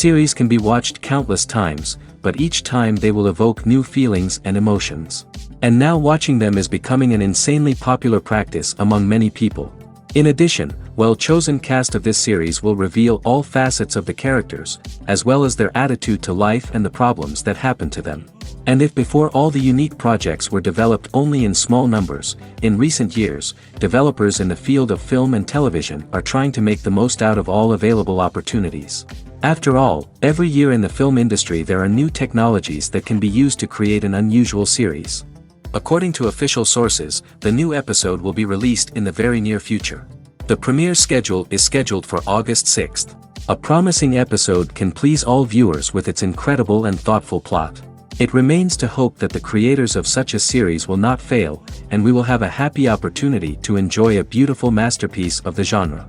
Series can be watched countless times, but each time they will evoke new feelings and emotions. And now watching them is becoming an insanely popular practice among many people. In addition, well-chosen cast of this series will reveal all facets of the characters, as well as their attitude to life and the problems that happen to them. And if before all the unique projects were developed only in small numbers, in recent years, developers in the field of film and television are trying to make the most out of all available opportunities. After all, every year in the film industry there are new technologies that can be used to create an unusual series. According to official sources, the new episode will be released in the very near future. The premiere schedule is scheduled for August 6th. A promising episode can please all viewers with its incredible and thoughtful plot. It remains to hope that the creators of such a series will not fail, and we will have a happy opportunity to enjoy a beautiful masterpiece of the genre.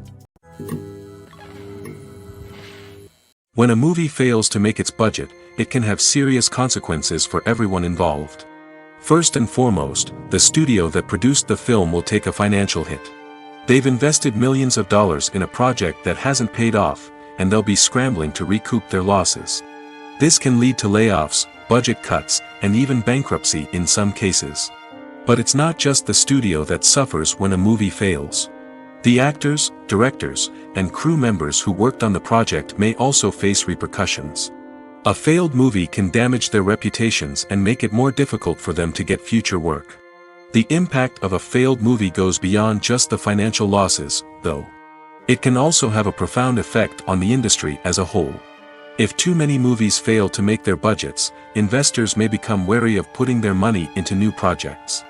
When a movie fails to make its budget, it can have serious consequences for everyone involved. First and foremost, the studio that produced the film will take a financial hit. They've invested millions of dollars in a project that hasn't paid off, and they'll be scrambling to recoup their losses. This can lead to layoffs, budget cuts, and even bankruptcy in some cases. But it's not just the studio that suffers when a movie fails. The actors, directors, and crew members who worked on the project may also face repercussions. A failed movie can damage their reputations and make it more difficult for them to get future work. The impact of a failed movie goes beyond just the financial losses, though. It can also have a profound effect on the industry as a whole. If too many movies fail to make their budgets, investors may become wary of putting their money into new projects.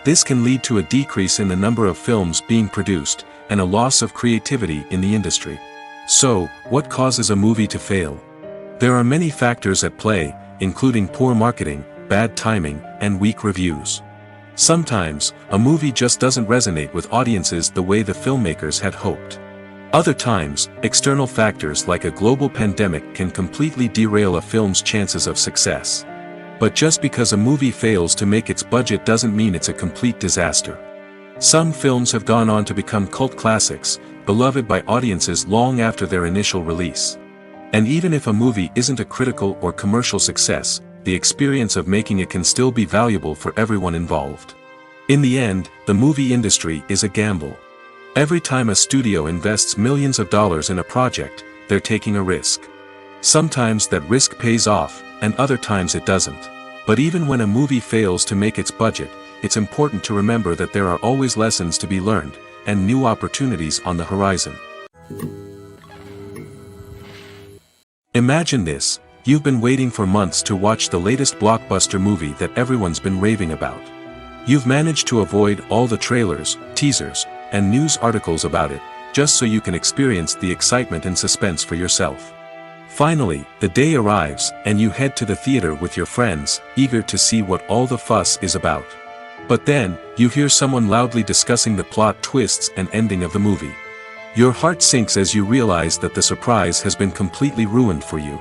This can lead to a decrease in the number of films being produced, and a loss of creativity in the industry. So, what causes a movie to fail? There are many factors at play, including poor marketing, bad timing, and weak reviews. Sometimes, a movie just doesn't resonate with audiences the way the filmmakers had hoped. Other times, external factors like a global pandemic can completely derail a film's chances of success. But just because a movie fails to make its budget doesn't mean it's a complete disaster. Some films have gone on to become cult classics, beloved by audiences long after their initial release. And even if a movie isn't a critical or commercial success, the experience of making it can still be valuable for everyone involved. In the end, the movie industry is a gamble. Every time a studio invests millions of dollars in a project, they're taking a risk. Sometimes that risk pays off, and other times it doesn't. But even when a movie fails to make its budget, it's important to remember that there are always lessons to be learned, and new opportunities on the horizon. Imagine this: you've been waiting for months to watch the latest blockbuster movie that everyone's been raving about. You've managed to avoid all the trailers, teasers, and news articles about it, just so you can experience the excitement and suspense for yourself. Finally, the day arrives, and you head to the theater with your friends, eager to see what all the fuss is about. But then, you hear someone loudly discussing the plot twists and ending of the movie. Your heart sinks as you realize that the surprise has been completely ruined for you.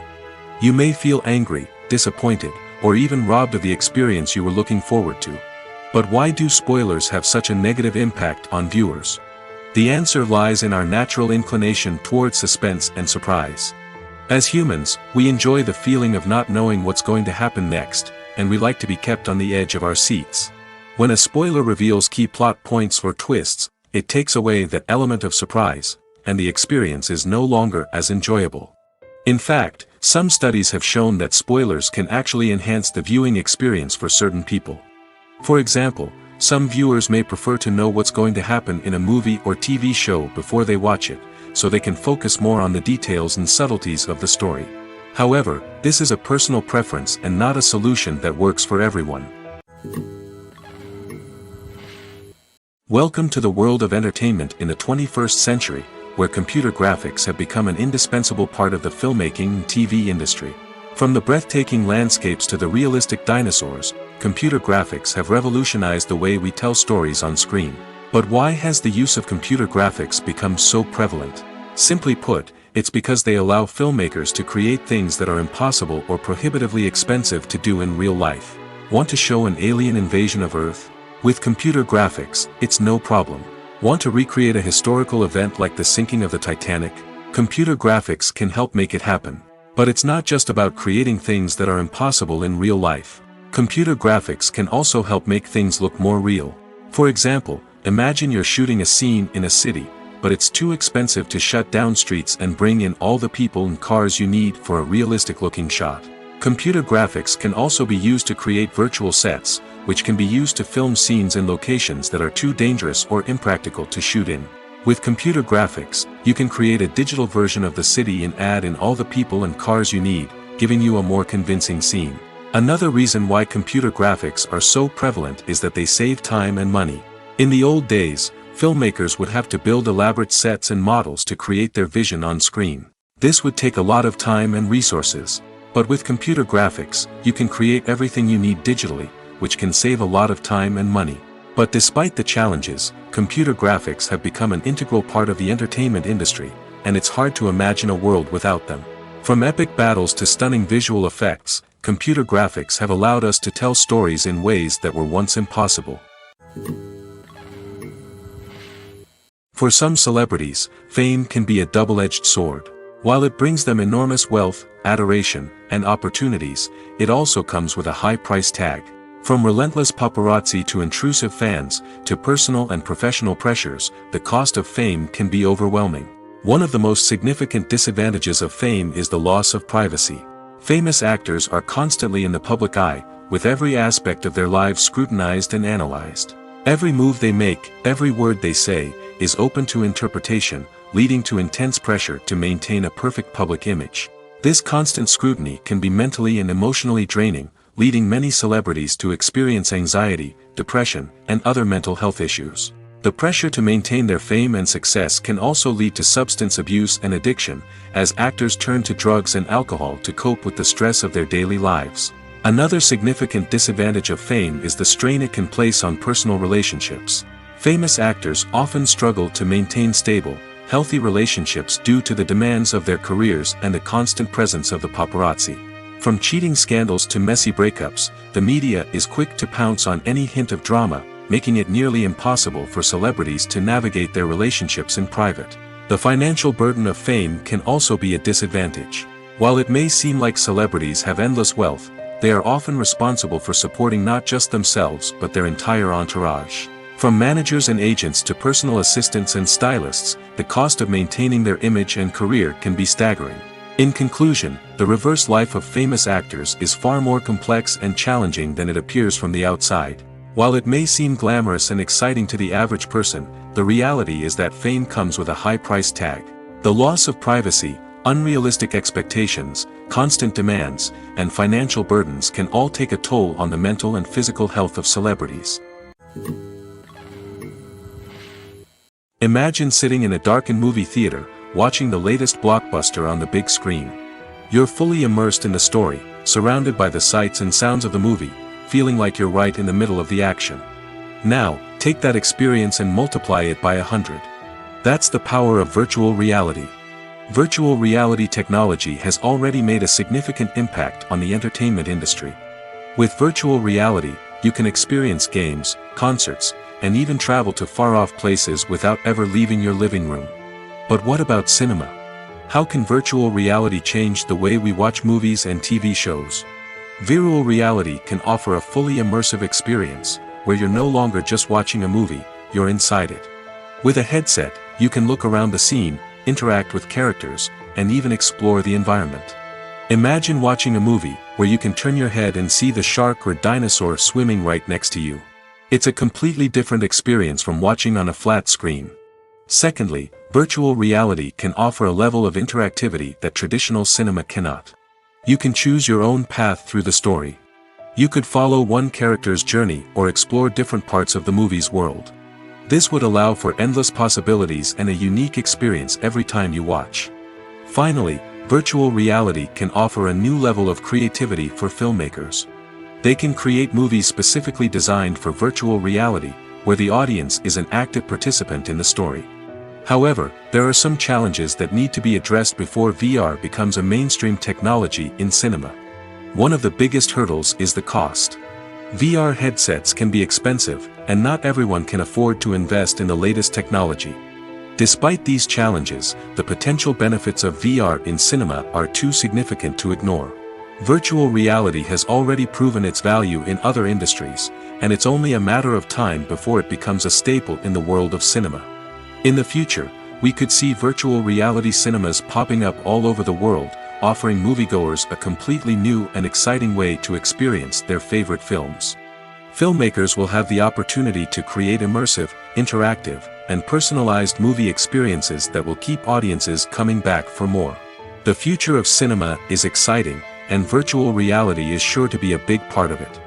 You may feel angry, disappointed, or even robbed of the experience you were looking forward to. But why do spoilers have such a negative impact on viewers? The answer lies in our natural inclination towards suspense and surprise. As humans, we enjoy the feeling of not knowing what's going to happen next, and we like to be kept on the edge of our seats. When a spoiler reveals key plot points or twists, it takes away that element of surprise, and the experience is no longer as enjoyable. In fact, some studies have shown that spoilers can actually enhance the viewing experience for certain people. For example, some viewers may prefer to know what's going to happen in a movie or TV show before they watch it, so they can focus more on the details and subtleties of the story. However, this is a personal preference and not a solution that works for everyone. Welcome to the world of entertainment in the 21st century, where computer graphics have become an indispensable part of the filmmaking and TV industry. From the breathtaking landscapes to the realistic dinosaurs, computer graphics have revolutionized the way we tell stories on screen. But why has the use of computer graphics become so prevalent? Simply put, it's because they allow filmmakers to create things that are impossible or prohibitively expensive to do in real life. Want to show an alien invasion of Earth? With computer graphics, it's no problem. Want to recreate a historical event like the sinking of the Titanic? Computer graphics can help make it happen. But it's not just about creating things that are impossible in real life. Computer graphics can also help make things look more real. For example, imagine you're shooting a scene in a city, but it's too expensive to shut down streets and bring in all the people and cars you need for a realistic-looking shot. Computer graphics can also be used to create virtual sets, which can be used to film scenes in locations that are too dangerous or impractical to shoot in. With computer graphics, you can create a digital version of the city and add in all the people and cars you need, giving you a more convincing scene. Another reason why computer graphics are so prevalent is that they save time and money. In the old days, filmmakers would have to build elaborate sets and models to create their vision on screen. This would take a lot of time and resources. But with computer graphics, you can create everything you need digitally, which can save a lot of time and money. But despite the challenges, computer graphics have become an integral part of the entertainment industry, and it's hard to imagine a world without them. From epic battles to stunning visual effects, computer graphics have allowed us to tell stories in ways that were once impossible. For some celebrities, fame can be a double-edged sword. While it brings them enormous wealth, adoration, and opportunities, it also comes with a high price tag. From relentless paparazzi to intrusive fans, to personal and professional pressures, the cost of fame can be overwhelming. One of the most significant disadvantages of fame is the loss of privacy. Famous actors are constantly in the public eye, with every aspect of their lives scrutinized and analyzed. Every move they make, every word they say, is open to interpretation, leading to intense pressure to maintain a perfect public image. This constant scrutiny can be mentally and emotionally draining, leading many celebrities to experience anxiety, depression, and other mental health issues. The pressure to maintain their fame and success can also lead to substance abuse and addiction, as actors turn to drugs and alcohol to cope with the stress of their daily lives. Another significant disadvantage of fame is the strain it can place on personal relationships. Famous actors often struggle to maintain stable, healthy relationships due to the demands of their careers and the constant presence of the paparazzi. From cheating scandals to messy breakups, the media is quick to pounce on any hint of drama, making it nearly impossible for celebrities to navigate their relationships in private. The financial burden of fame can also be a disadvantage. While it may seem like celebrities have endless wealth, they are often responsible for supporting not just themselves but their entire entourage. From managers and agents to personal assistants and stylists, the cost of maintaining their image and career can be staggering. In conclusion, the reverse life of famous actors is far more complex and challenging than it appears from the outside. While it may seem glamorous and exciting to the average person, the reality is that fame comes with a high price tag. The loss of privacy, unrealistic expectations, constant demands, and financial burdens can all take a toll on the mental and physical health of celebrities. Imagine sitting in a darkened movie theater, watching the latest blockbuster on the big screen. You're fully immersed in the story, surrounded by the sights and sounds of the movie, feeling like you're right in the middle of the action. Now, take that experience and multiply it by 100. That's the power of virtual reality. Virtual reality technology has already made a significant impact on the entertainment industry. With virtual reality, you can experience games, concerts, and even travel to far-off places without ever leaving your living room. But what about cinema? How can virtual reality change the way we watch movies and TV shows? Virtual reality can offer a fully immersive experience, where you're no longer just watching a movie, you're inside it. With a headset, you can look around the scene, interact with characters, and even explore the environment. Imagine watching a movie, where you can turn your head and see the shark or dinosaur swimming right next to you. It's a completely different experience from watching on a flat screen. Secondly, virtual reality can offer a level of interactivity that traditional cinema cannot. You can choose your own path through the story. You could follow one character's journey or explore different parts of the movie's world. This would allow for endless possibilities and a unique experience every time you watch. Finally, virtual reality can offer a new level of creativity for filmmakers. They can create movies specifically designed for virtual reality, where the audience is an active participant in the story. However, there are some challenges that need to be addressed before VR becomes a mainstream technology in cinema. One of the biggest hurdles is the cost. VR headsets can be expensive, and not everyone can afford to invest in the latest technology. Despite these challenges, the potential benefits of VR in cinema are too significant to ignore. Virtual reality has already proven its value in other industries, and it's only a matter of time before it becomes a staple in the world of cinema. In the future, we could see virtual reality cinemas popping up all over the world, offering moviegoers a completely new and exciting way to experience their favorite films. Filmmakers will have the opportunity to create immersive, interactive, and personalized movie experiences that will keep audiences coming back for more. The future of cinema is exciting, and virtual reality is sure to be a big part of it.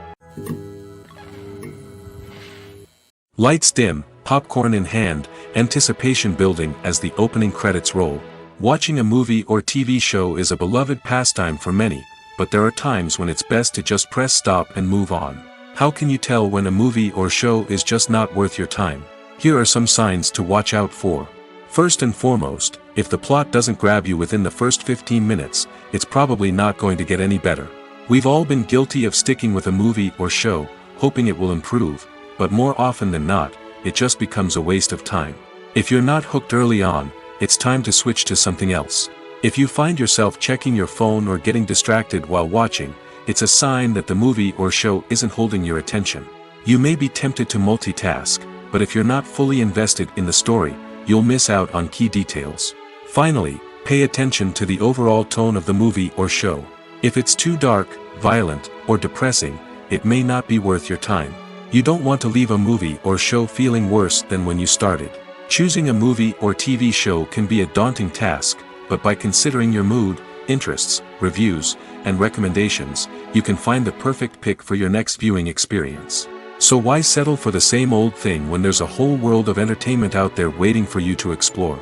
Lights dim, popcorn in hand, anticipation building as the opening credits roll. Watching a movie or TV show is a beloved pastime for many, but there are times when it's best to just press stop and move on. How can you tell when a movie or show is just not worth your time? Here are some signs to watch out for. First and foremost, if the plot doesn't grab you within the first 15 minutes, it's probably not going to get any better. We've all been guilty of sticking with a movie or show, hoping it will improve, but more often than not, it just becomes a waste of time. If you're not hooked early on, it's time to switch to something else. If you find yourself checking your phone or getting distracted while watching, it's a sign that the movie or show isn't holding your attention. You may be tempted to multitask, but if you're not fully invested in the story, you'll miss out on key details. Finally, pay attention to the overall tone of the movie or show. If it's too dark, violent, or depressing, it may not be worth your time. You don't want to leave a movie or show feeling worse than when you started. Choosing a movie or TV show can be a daunting task, but by considering your mood, interests, reviews, and recommendations, you can find the perfect pick for your next viewing experience. So why settle for the same old thing when there's a whole world of entertainment out there waiting for you to explore?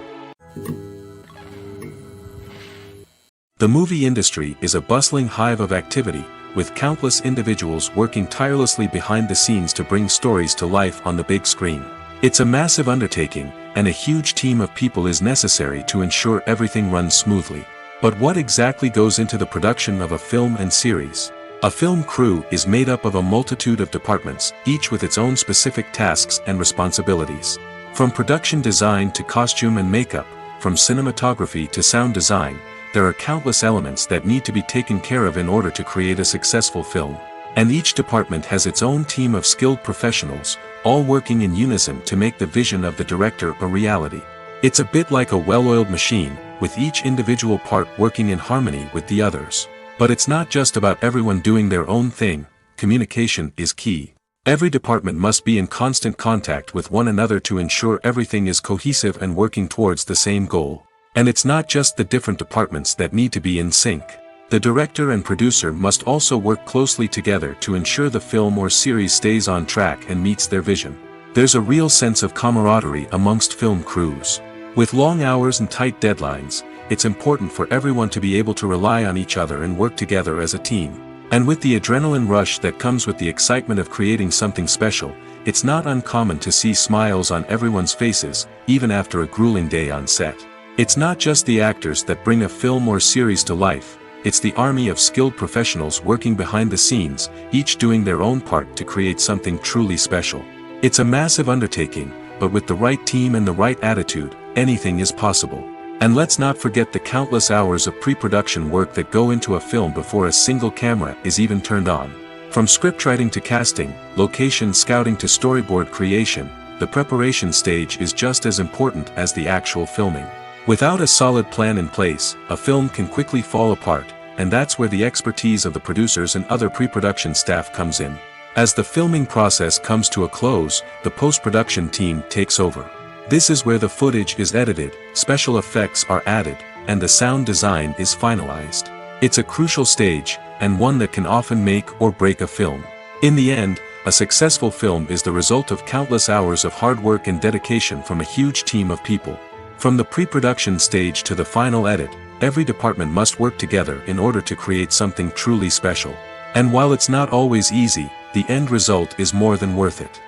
The movie industry is a bustling hive of activity, with countless individuals working tirelessly behind the scenes to bring stories to life on the big screen. It's a massive undertaking, and a huge team of people is necessary to ensure everything runs smoothly. But what exactly goes into the production of a film and series? A film crew is made up of a multitude of departments, each with its own specific tasks and responsibilities. From production design to costume and makeup, from cinematography to sound design, there are countless elements that need to be taken care of in order to create a successful film. And each department has its own team of skilled professionals, all working in unison to make the vision of the director a reality. It's a bit like a well-oiled machine, with each individual part working in harmony with the others. But it's not just about everyone doing their own thing. Communication is key. Every department must be in constant contact with one another to ensure everything is cohesive and working towards the same goal. And it's not just the different departments that need to be in sync. The director and producer must also work closely together to ensure the film or series stays on track and meets their vision. There's a real sense of camaraderie amongst film crews. With long hours and tight deadlines, it's important for everyone to be able to rely on each other and work together as a team. And with the adrenaline rush that comes with the excitement of creating something special, it's not uncommon to see smiles on everyone's faces, even after a grueling day on set. It's not just the actors that bring a film or series to life. It's the army of skilled professionals working behind the scenes, each doing their own part to create something truly special. It's a massive undertaking, but with the right team and the right attitude, anything is possible. And let's not forget the countless hours of pre-production work that go into a film before a single camera is even turned on. From scriptwriting to casting, location scouting to storyboard creation, the preparation stage is just as important as the actual filming. Without a solid plan in place, a film can quickly fall apart, and that's where the expertise of the producers and other pre-production staff comes in. As the filming process comes to a close, the post-production team takes over. This is where the footage is edited, special effects are added, and the sound design is finalized. It's a crucial stage, and one that can often make or break a film. In the end, a successful film is the result of countless hours of hard work and dedication from a huge team of people. From the pre-production stage to the final edit, every department must work together in order to create something truly special. And while it's not always easy, the end result is more than worth it.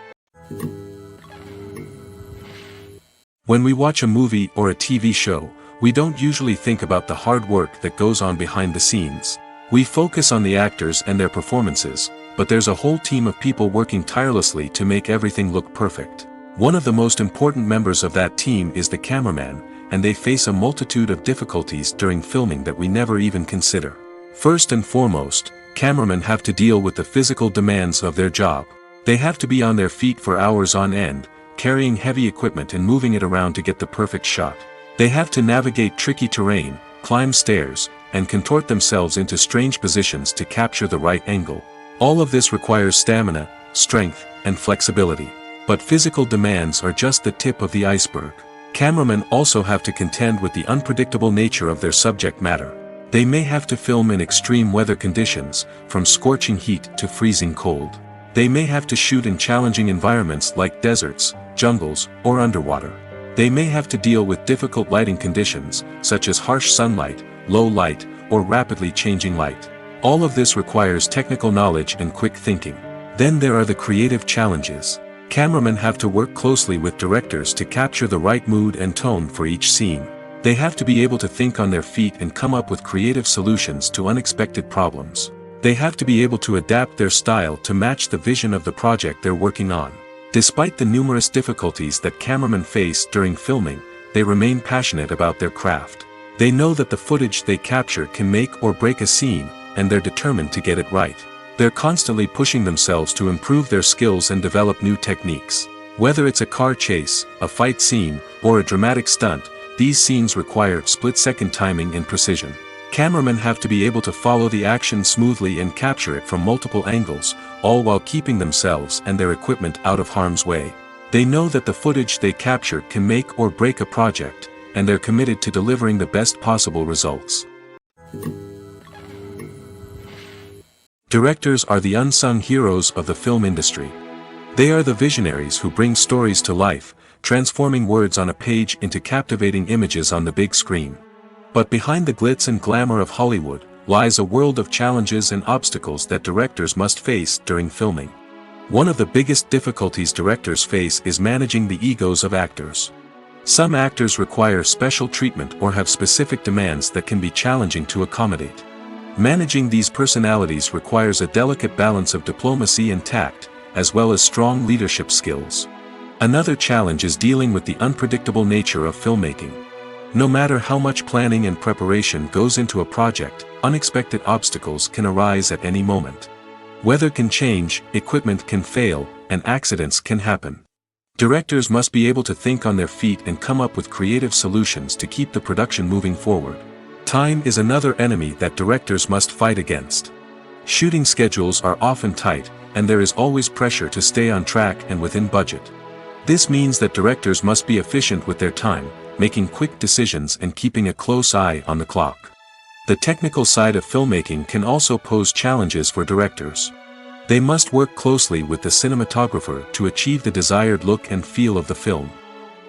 When we watch a movie or a TV show, we don't usually think about the hard work that goes on behind the scenes. We focus on the actors and their performances, but there's a whole team of people working tirelessly to make everything look perfect. One of the most important members of that team is the cameraman, and they face a multitude of difficulties during filming that we never even consider. First and foremost, cameramen have to deal with the physical demands of their job. They have to be on their feet for hours on end, carrying heavy equipment and moving it around to get the perfect shot. They have to navigate tricky terrain, climb stairs, and contort themselves into strange positions to capture the right angle. All of this requires stamina, strength, and flexibility. But physical demands are just the tip of the iceberg. Cameramen also have to contend with the unpredictable nature of their subject matter. They may have to film in extreme weather conditions, from scorching heat to freezing cold. They may have to shoot in challenging environments like deserts, jungles, or underwater. They may have to deal with difficult lighting conditions, such as harsh sunlight, low light, or rapidly changing light. All of this requires technical knowledge and quick thinking. Then there are the creative challenges. Cameramen have to work closely with directors to capture the right mood and tone for each scene. They have to be able to think on their feet and come up with creative solutions to unexpected problems. They have to be able to adapt their style to match the vision of the project they're working on. Despite the numerous difficulties that cameramen face during filming, they remain passionate about their craft. They know that the footage they capture can make or break a scene, and they're determined to get it right. They're constantly pushing themselves to improve their skills and develop new techniques. Whether it's a car chase, a fight scene, or a dramatic stunt, these scenes require split-second timing and precision. Cameramen have to be able to follow the action smoothly and capture it from multiple angles, all while keeping themselves and their equipment out of harm's way. They know that the footage they capture can make or break a project, and they're committed to delivering the best possible results. Directors are the unsung heroes of the film industry. They are the visionaries who bring stories to life, transforming words on a page into captivating images on the big screen. But behind the glitz and glamour of Hollywood lies a world of challenges and obstacles that directors must face during filming. One of the biggest difficulties directors face is managing the egos of actors. Some actors require special treatment or have specific demands that can be challenging to accommodate. Managing these personalities requires a delicate balance of diplomacy and tact, as well as strong leadership skills. Another challenge is dealing with the unpredictable nature of filmmaking. No matter how much planning and preparation goes into a project, unexpected obstacles can arise at any moment. Weather can change, equipment can fail, and accidents can happen. Directors must be able to think on their feet and come up with creative solutions to keep the production moving forward. Time is another enemy that directors must fight against. Shooting schedules are often tight, and there is always pressure to stay on track and within budget. This means that directors must be efficient with their time, making quick decisions and keeping a close eye on the clock. The technical side of filmmaking can also pose challenges for directors. They must work closely with the cinematographer to achieve the desired look and feel of the film.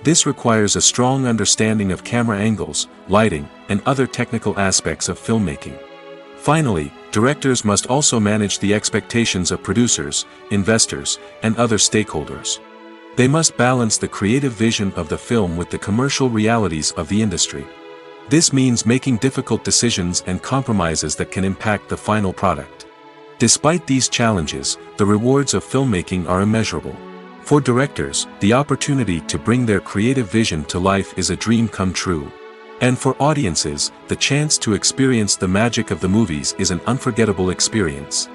This requires a strong understanding of camera angles, lighting, and other technical aspects of filmmaking. Finally, directors must also manage the expectations of producers, investors, and other stakeholders. They must balance the creative vision of the film with the commercial realities of the industry. This means making difficult decisions and compromises that can impact the final product. Despite these challenges, the rewards of filmmaking are immeasurable. For directors, the opportunity to bring their creative vision to life is a dream come true. And for audiences, the chance to experience the magic of the movies is an unforgettable experience.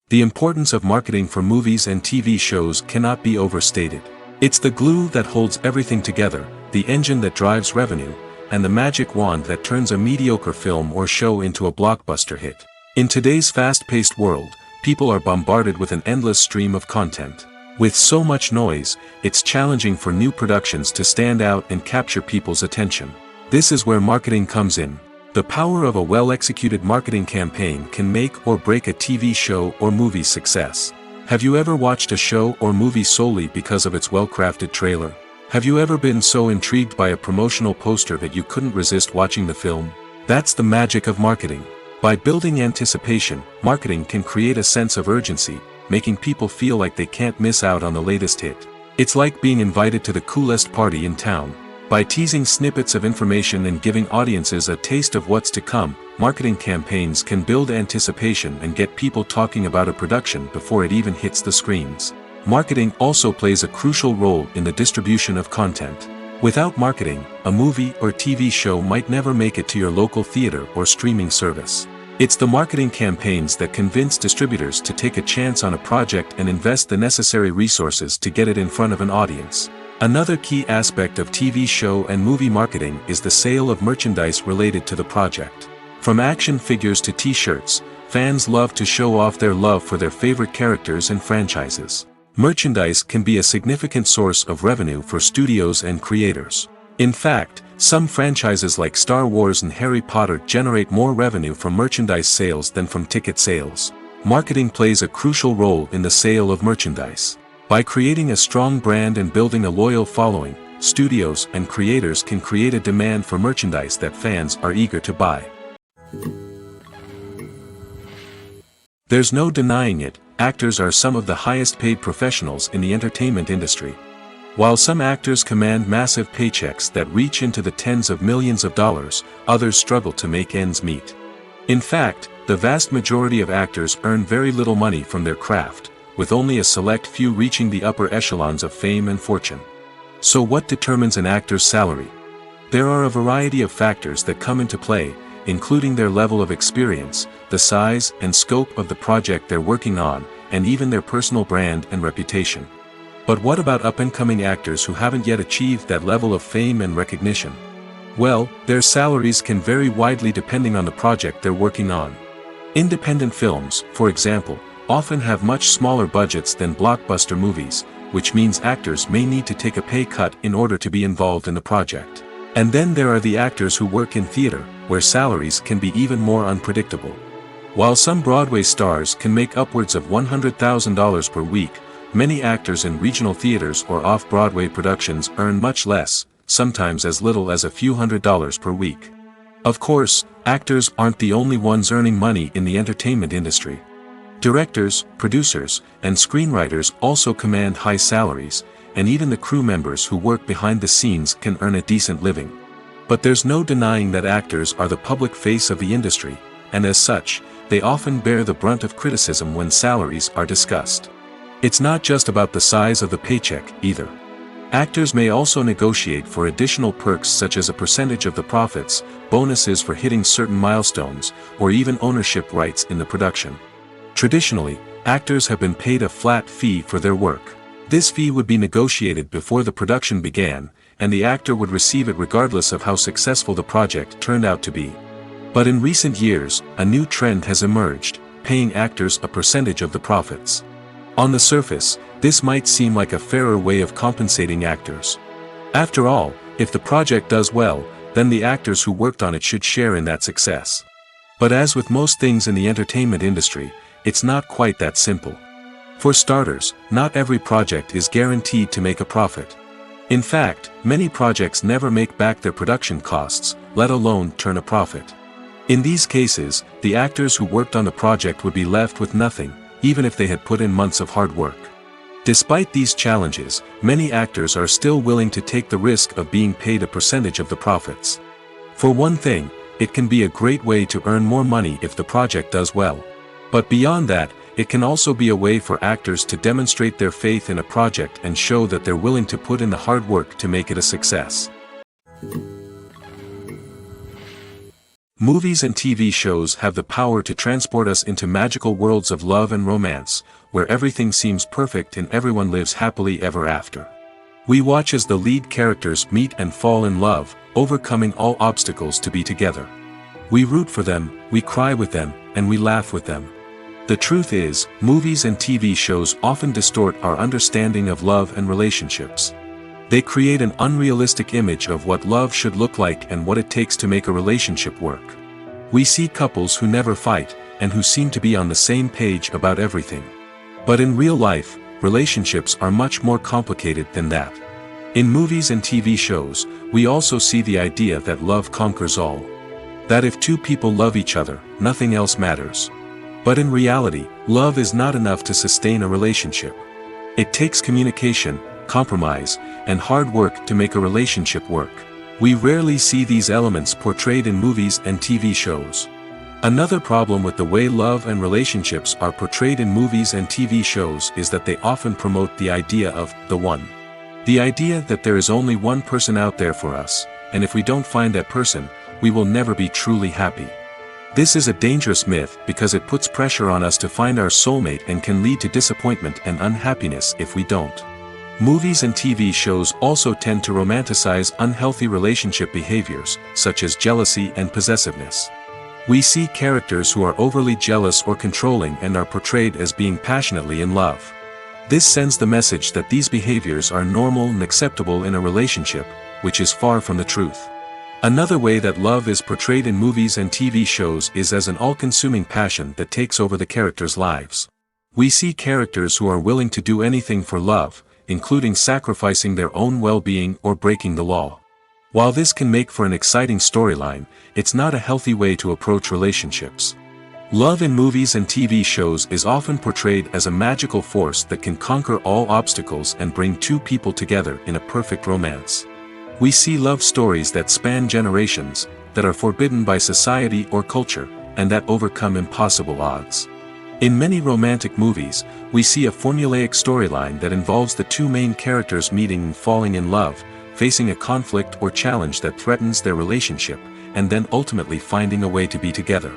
The importance of marketing for movies and TV shows cannot be overstated. It's the glue that holds everything together, the engine that drives revenue, and the magic wand that turns a mediocre film or show into a blockbuster hit. In today's fast-paced world, people are bombarded with an endless stream of content. With so much noise, it's challenging for new productions to stand out and capture people's attention. This is where marketing comes in. The power of a well-executed marketing campaign can make or break a TV show or movie's success. Have you ever watched a show or movie solely because of its well-crafted trailer? Have you ever been so intrigued by a promotional poster that you couldn't resist watching the film? That's the magic of marketing. By building anticipation, marketing can create a sense of urgency, making people feel like they can't miss out on the latest hit. It's like being invited to the coolest party in town. By teasing snippets of information and giving audiences a taste of what's to come, marketing campaigns can build anticipation and get people talking about a production before it even hits the screens. Marketing also plays a crucial role in the distribution of content. Without marketing, a movie or TV show might never make it to your local theater or streaming service. It's the marketing campaigns that convince distributors to take a chance on a project and invest the necessary resources to get it in front of an audience. Another key aspect of TV show and movie marketing is the sale of merchandise related to the project. From action figures to t-shirts, fans love to show off their love for their favorite characters and franchises. Merchandise can be a significant source of revenue for studios and creators. In fact, some franchises like Star Wars and Harry Potter generate more revenue from merchandise sales than from ticket sales. Marketing plays a crucial role in the sale of merchandise. By creating a strong brand and building a loyal following, studios and creators can create a demand for merchandise that fans are eager to buy. There's no denying it, actors are some of the highest paid professionals in the entertainment industry. While some actors command massive paychecks that reach into the tens of millions of dollars, others struggle to make ends meet. In fact, the vast majority of actors earn very little money from their craft, with only a select few reaching the upper echelons of fame and fortune. So what determines an actor's salary? There are a variety of factors that come into play, including their level of experience, the size and scope of the project they're working on, and even their personal brand and reputation. But what about up-and-coming actors who haven't yet achieved that level of fame and recognition? Well, their salaries can vary widely depending on the project they're working on. Independent films, for example, often have much smaller budgets than blockbuster movies, which means actors may need to take a pay cut in order to be involved in the project. And then there are the actors who work in theater, where salaries can be even more unpredictable. While some Broadway stars can make upwards of $100,000 per week, many actors in regional theaters or off-Broadway productions earn much less, sometimes as little as a few $100s per week. Of course, actors aren't the only ones earning money in the entertainment industry. Directors, producers, and screenwriters also command high salaries, and even the crew members who work behind the scenes can earn a decent living. But there's no denying that actors are the public face of the industry, and as such, they often bear the brunt of criticism when salaries are discussed. It's not just about the size of the paycheck, either. Actors may also negotiate for additional perks such as a percentage of the profits, bonuses for hitting certain milestones, or even ownership rights in the production. Traditionally, actors have been paid a flat fee for their work. This fee would be negotiated before the production began, and the actor would receive it regardless of how successful the project turned out to be. But in recent years, a new trend has emerged, paying actors a percentage of the profits. On the surface, this might seem like a fairer way of compensating actors. After all, if the project does well, then the actors who worked on it should share in that success. But as with most things in the entertainment industry, it's not quite that simple. For starters, not every project is guaranteed to make a profit. In fact, many projects never make back their production costs, let alone turn a profit. In these cases, the actors who worked on the project would be left with nothing, even if they had put in months of hard work. Despite these challenges, many actors are still willing to take the risk of being paid a percentage of the profits. For one thing, it can be a great way to earn more money if the project does well. But beyond that, it can also be a way for actors to demonstrate their faith in a project and show that they're willing to put in the hard work to make it a success. Movies and TV shows have the power to transport us into magical worlds of love and romance, where everything seems perfect and everyone lives happily ever after. We watch as the lead characters meet and fall in love, overcoming all obstacles to be together. We root for them, we cry with them, and we laugh with them. The truth is, movies and TV shows often distort our understanding of love and relationships. They create an unrealistic image of what love should look like and what it takes to make a relationship work. We see couples who never fight, and who seem to be on the same page about everything. But in real life, relationships are much more complicated than that. In movies and TV shows, we also see the idea that love conquers all. That if two people love each other, nothing else matters. But in reality, love is not enough to sustain a relationship. It takes communication, compromise, and hard work to make a relationship work. We rarely see these elements portrayed in movies and TV shows. Another problem with the way love and relationships are portrayed in movies and TV shows is that they often promote the idea of the one. The idea that there is only one person out there for us, and if we don't find that person, we will never be truly happy. This is a dangerous myth because it puts pressure on us to find our soulmate and can lead to disappointment and unhappiness if we don't. Movies and TV shows also tend to romanticize unhealthy relationship behaviors, such as jealousy and possessiveness. We see characters who are overly jealous or controlling and are portrayed as being passionately in love. This sends the message that these behaviors are normal and acceptable in a relationship, which is far from the truth. Another way that love is portrayed in movies and TV shows is as an all-consuming passion that takes over the characters' lives. We see characters who are willing to do anything for love, including sacrificing their own well-being or breaking the law. While this can make for an exciting storyline, it's not a healthy way to approach relationships. Love in movies and TV shows is often portrayed as a magical force that can conquer all obstacles and bring two people together in a perfect romance. We see love stories that span generations, that are forbidden by society or culture, and that overcome impossible odds. In many romantic movies, we see a formulaic storyline that involves the two main characters meeting and falling in love, facing a conflict or challenge that threatens their relationship, and then ultimately finding a way to be together.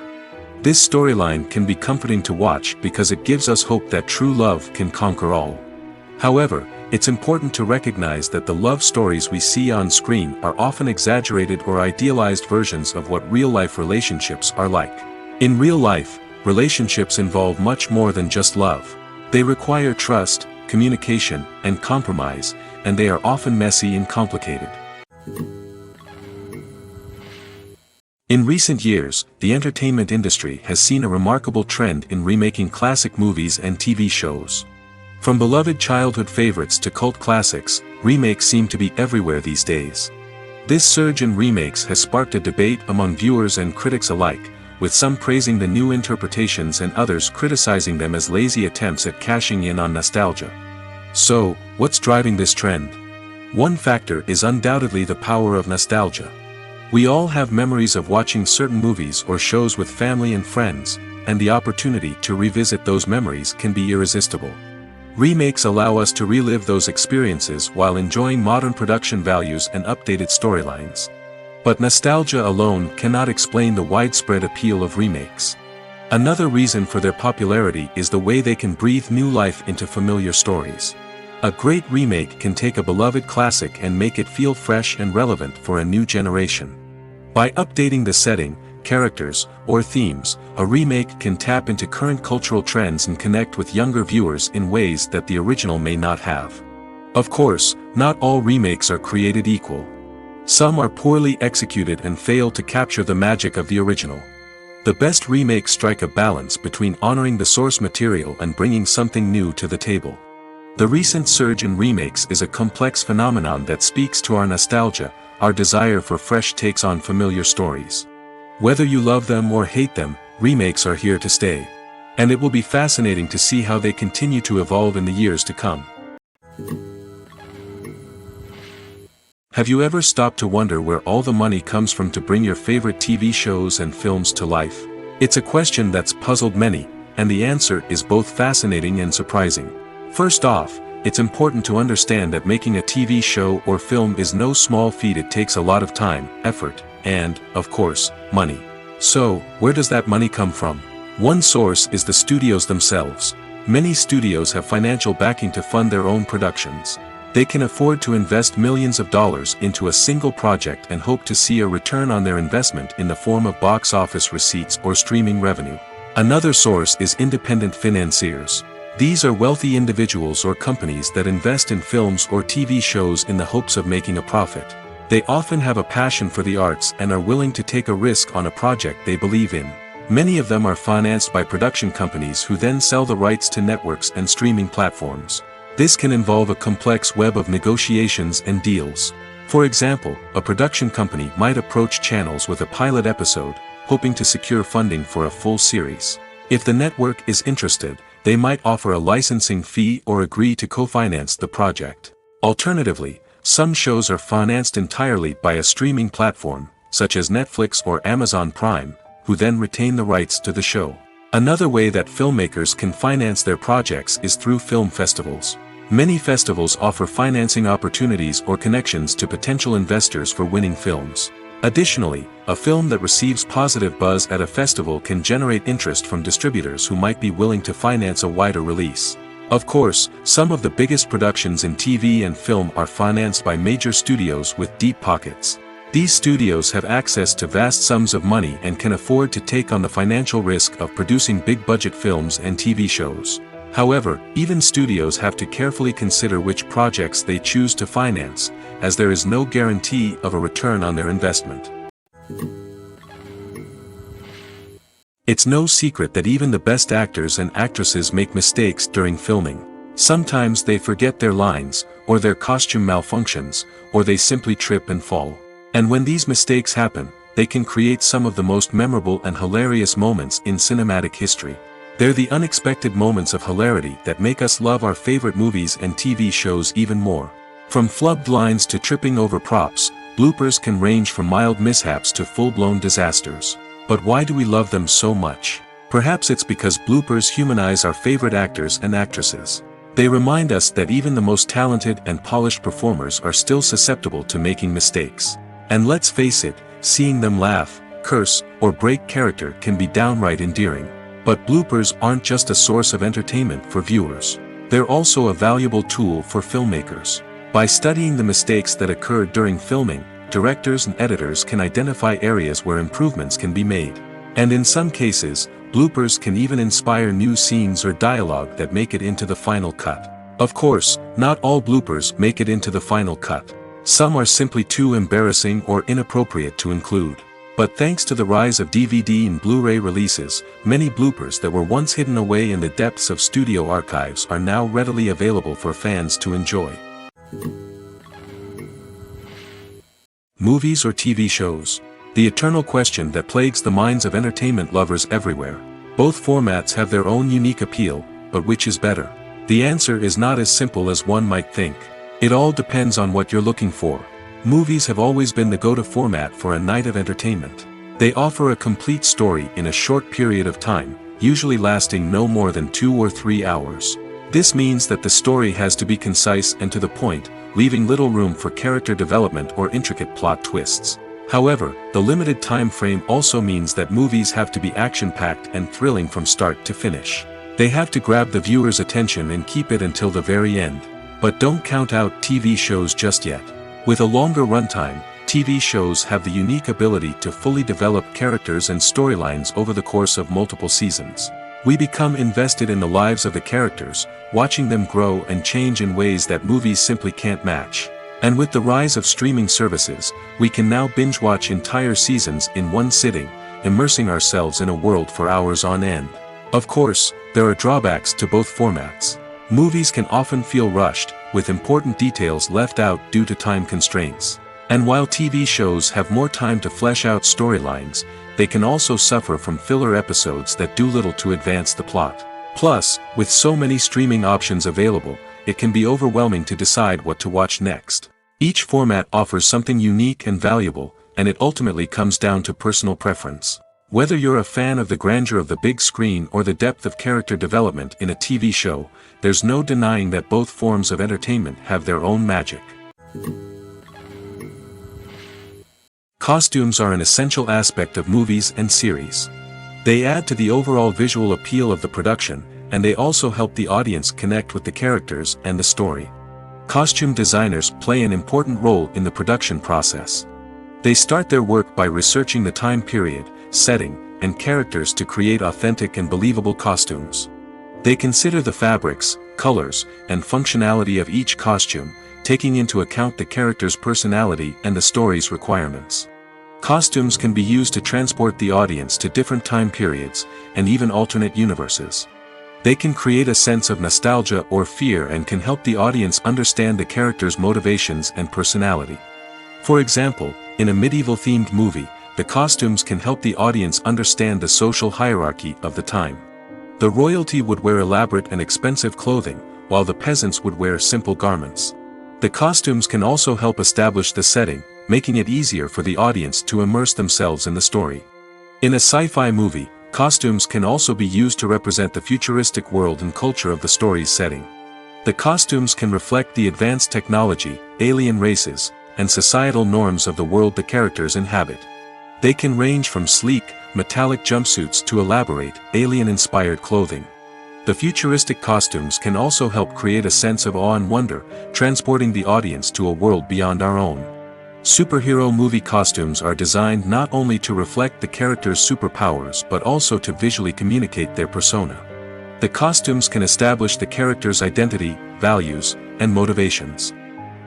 This storyline can be comforting to watch because it gives us hope that true love can conquer all. However, it's important to recognize that the love stories we see on screen are often exaggerated or idealized versions of what real-life relationships are like. In real life, relationships involve much more than just love. They require trust, communication, and compromise, and they are often messy and complicated. In recent years, the entertainment industry has seen a remarkable trend in remaking classic movies and TV shows. From beloved childhood favorites to cult classics, remakes seem to be everywhere these days. This surge in remakes has sparked a debate among viewers and critics alike, with some praising the new interpretations and others criticizing them as lazy attempts at cashing in on nostalgia. So, what's driving this trend? One factor is undoubtedly the power of nostalgia. We all have memories of watching certain movies or shows with family and friends, and the opportunity to revisit those memories can be irresistible. Remakes allow us to relive those experiences while enjoying modern production values and updated storylines. But nostalgia alone cannot explain the widespread appeal of remakes. Another reason for their popularity is the way they can breathe new life into familiar stories. A great remake can take a beloved classic and make it feel fresh and relevant for a new generation. By updating the setting, characters, or themes, a remake can tap into current cultural trends and connect with younger viewers in ways that the original may not have. Of course, not all remakes are created equal. Some are poorly executed and fail to capture the magic of the original. The best remakes strike a balance between honoring the source material and bringing something new to the table. The recent surge in remakes is a complex phenomenon that speaks to our nostalgia, our desire for fresh takes on familiar stories. Whether you love them or hate them, remakes are here to stay. And it will be fascinating to see how they continue to evolve in the years to come. Have you ever stopped to wonder where all the money comes from to bring your favorite TV shows and films to life? It's a question that's puzzled many, and the answer is both fascinating and surprising. First off, it's important to understand that making a TV show or film is no small feat. It takes a lot of time, effort, and, of course, money. So, where does that money come from? One source is the studios themselves. Many studios have financial backing to fund their own productions. They can afford to invest millions of dollars into a single project and hope to see a return on their investment in the form of box office receipts or streaming revenue. Another source is independent financiers. These are wealthy individuals or companies that invest in films or TV shows in the hopes of making a profit. They often have a passion for the arts and are willing to take a risk on a project they believe in. Many of them are financed by production companies who then sell the rights to networks and streaming platforms. This can involve a complex web of negotiations and deals. For example, a production company might approach channels with a pilot episode, hoping to secure funding for a full series. If the network is interested, they might offer a licensing fee or agree to co-finance the project. Alternatively, some shows are financed entirely by a streaming platform, such as Netflix or Amazon Prime, who then retain the rights to the show. Another way that filmmakers can finance their projects is through film festivals. Many festivals offer financing opportunities or connections to potential investors for winning films. Additionally, a film that receives positive buzz at a festival can generate interest from distributors who might be willing to finance a wider release. Of course, some of the biggest productions in TV and film are financed by major studios with deep pockets. These studios have access to vast sums of money and can afford to take on the financial risk of producing big-budget films and TV shows. However, even studios have to carefully consider which projects they choose to finance, as there is no guarantee of a return on their investment. It's no secret that even the best actors and actresses make mistakes during filming. Sometimes they forget their lines, or their costume malfunctions, or they simply trip and fall. And when these mistakes happen, they can create some of the most memorable and hilarious moments in cinematic history. They're the unexpected moments of hilarity that make us love our favorite movies and TV shows even more. From flubbed lines to tripping over props, bloopers can range from mild mishaps to full-blown disasters. But why do we love them so much? Perhaps it's because bloopers humanize our favorite actors and actresses. They remind us that even the most talented and polished performers are still susceptible to making mistakes. And let's face it, seeing them laugh, curse, or break character can be downright endearing. But bloopers aren't just a source of entertainment for viewers. They're also a valuable tool for filmmakers. By studying the mistakes that occur during filming, directors and editors can identify areas where improvements can be made. And in some cases, bloopers can even inspire new scenes or dialogue that make it into the final cut. Of course, not all bloopers make it into the final cut. Some are simply too embarrassing or inappropriate to include. But thanks to the rise of DVD and Blu-ray releases, many bloopers that were once hidden away in the depths of studio archives are now readily available for fans to enjoy. Movies or TV shows? The eternal question that plagues the minds of entertainment lovers everywhere. Both formats have their own unique appeal, but which is better? The answer is not as simple as one might think. It all depends on what you're looking for. Movies have always been the go-to format for a night of entertainment. They offer a complete story in a short period of time, usually lasting no more than 2 or 3 hours. This means that the story has to be concise and to the point, leaving little room for character development or intricate plot twists. However, the limited time frame also means that movies have to be action-packed and thrilling from start to finish. They have to grab the viewer's attention and keep it until the very end. But don't count out TV shows just yet. With a longer runtime, TV shows have the unique ability to fully develop characters and storylines over the course of multiple seasons. We become invested in the lives of the characters, watching them grow and change in ways that movies simply can't match. And with the rise of streaming services, we can now binge-watch entire seasons in one sitting, immersing ourselves in a world for hours on end. Of course, there are drawbacks to both formats. Movies can often feel rushed, with important details left out due to time constraints. And while TV shows have more time to flesh out storylines, they can also suffer from filler episodes that do little to advance the plot. Plus, with so many streaming options available, it can be overwhelming to decide what to watch next. Each format offers something unique and valuable, and it ultimately comes down to personal preference. Whether you're a fan of the grandeur of the big screen or the depth of character development in a TV show, there's no denying that both forms of entertainment have their own magic. Costumes are an essential aspect of movies and series. They add to the overall visual appeal of the production, and they also help the audience connect with the characters and the story. Costume designers play an important role in the production process. They start their work by researching the time period, setting, and characters to create authentic and believable costumes. They consider the fabrics, colors, and functionality of each costume, taking into account the character's personality and the story's requirements. Costumes can be used to transport the audience to different time periods, and even alternate universes. They can create a sense of nostalgia or fear and can help the audience understand the character's motivations and personality. For example, in a medieval-themed movie, the costumes can help the audience understand the social hierarchy of the time. The royalty would wear elaborate and expensive clothing, while the peasants would wear simple garments. The costumes can also help establish the setting, making it easier for the audience to immerse themselves in the story. In a sci-fi movie, costumes can also be used to represent the futuristic world and culture of the story's setting. The costumes can reflect the advanced technology, alien races, and societal norms of the world the characters inhabit. They can range from sleek, metallic jumpsuits to elaborate, alien-inspired clothing. The futuristic costumes can also help create a sense of awe and wonder, transporting the audience to a world beyond our own. Superhero movie costumes are designed not only to reflect the character's superpowers but also to visually communicate their persona. The costumes can establish the character's identity, values, and motivations.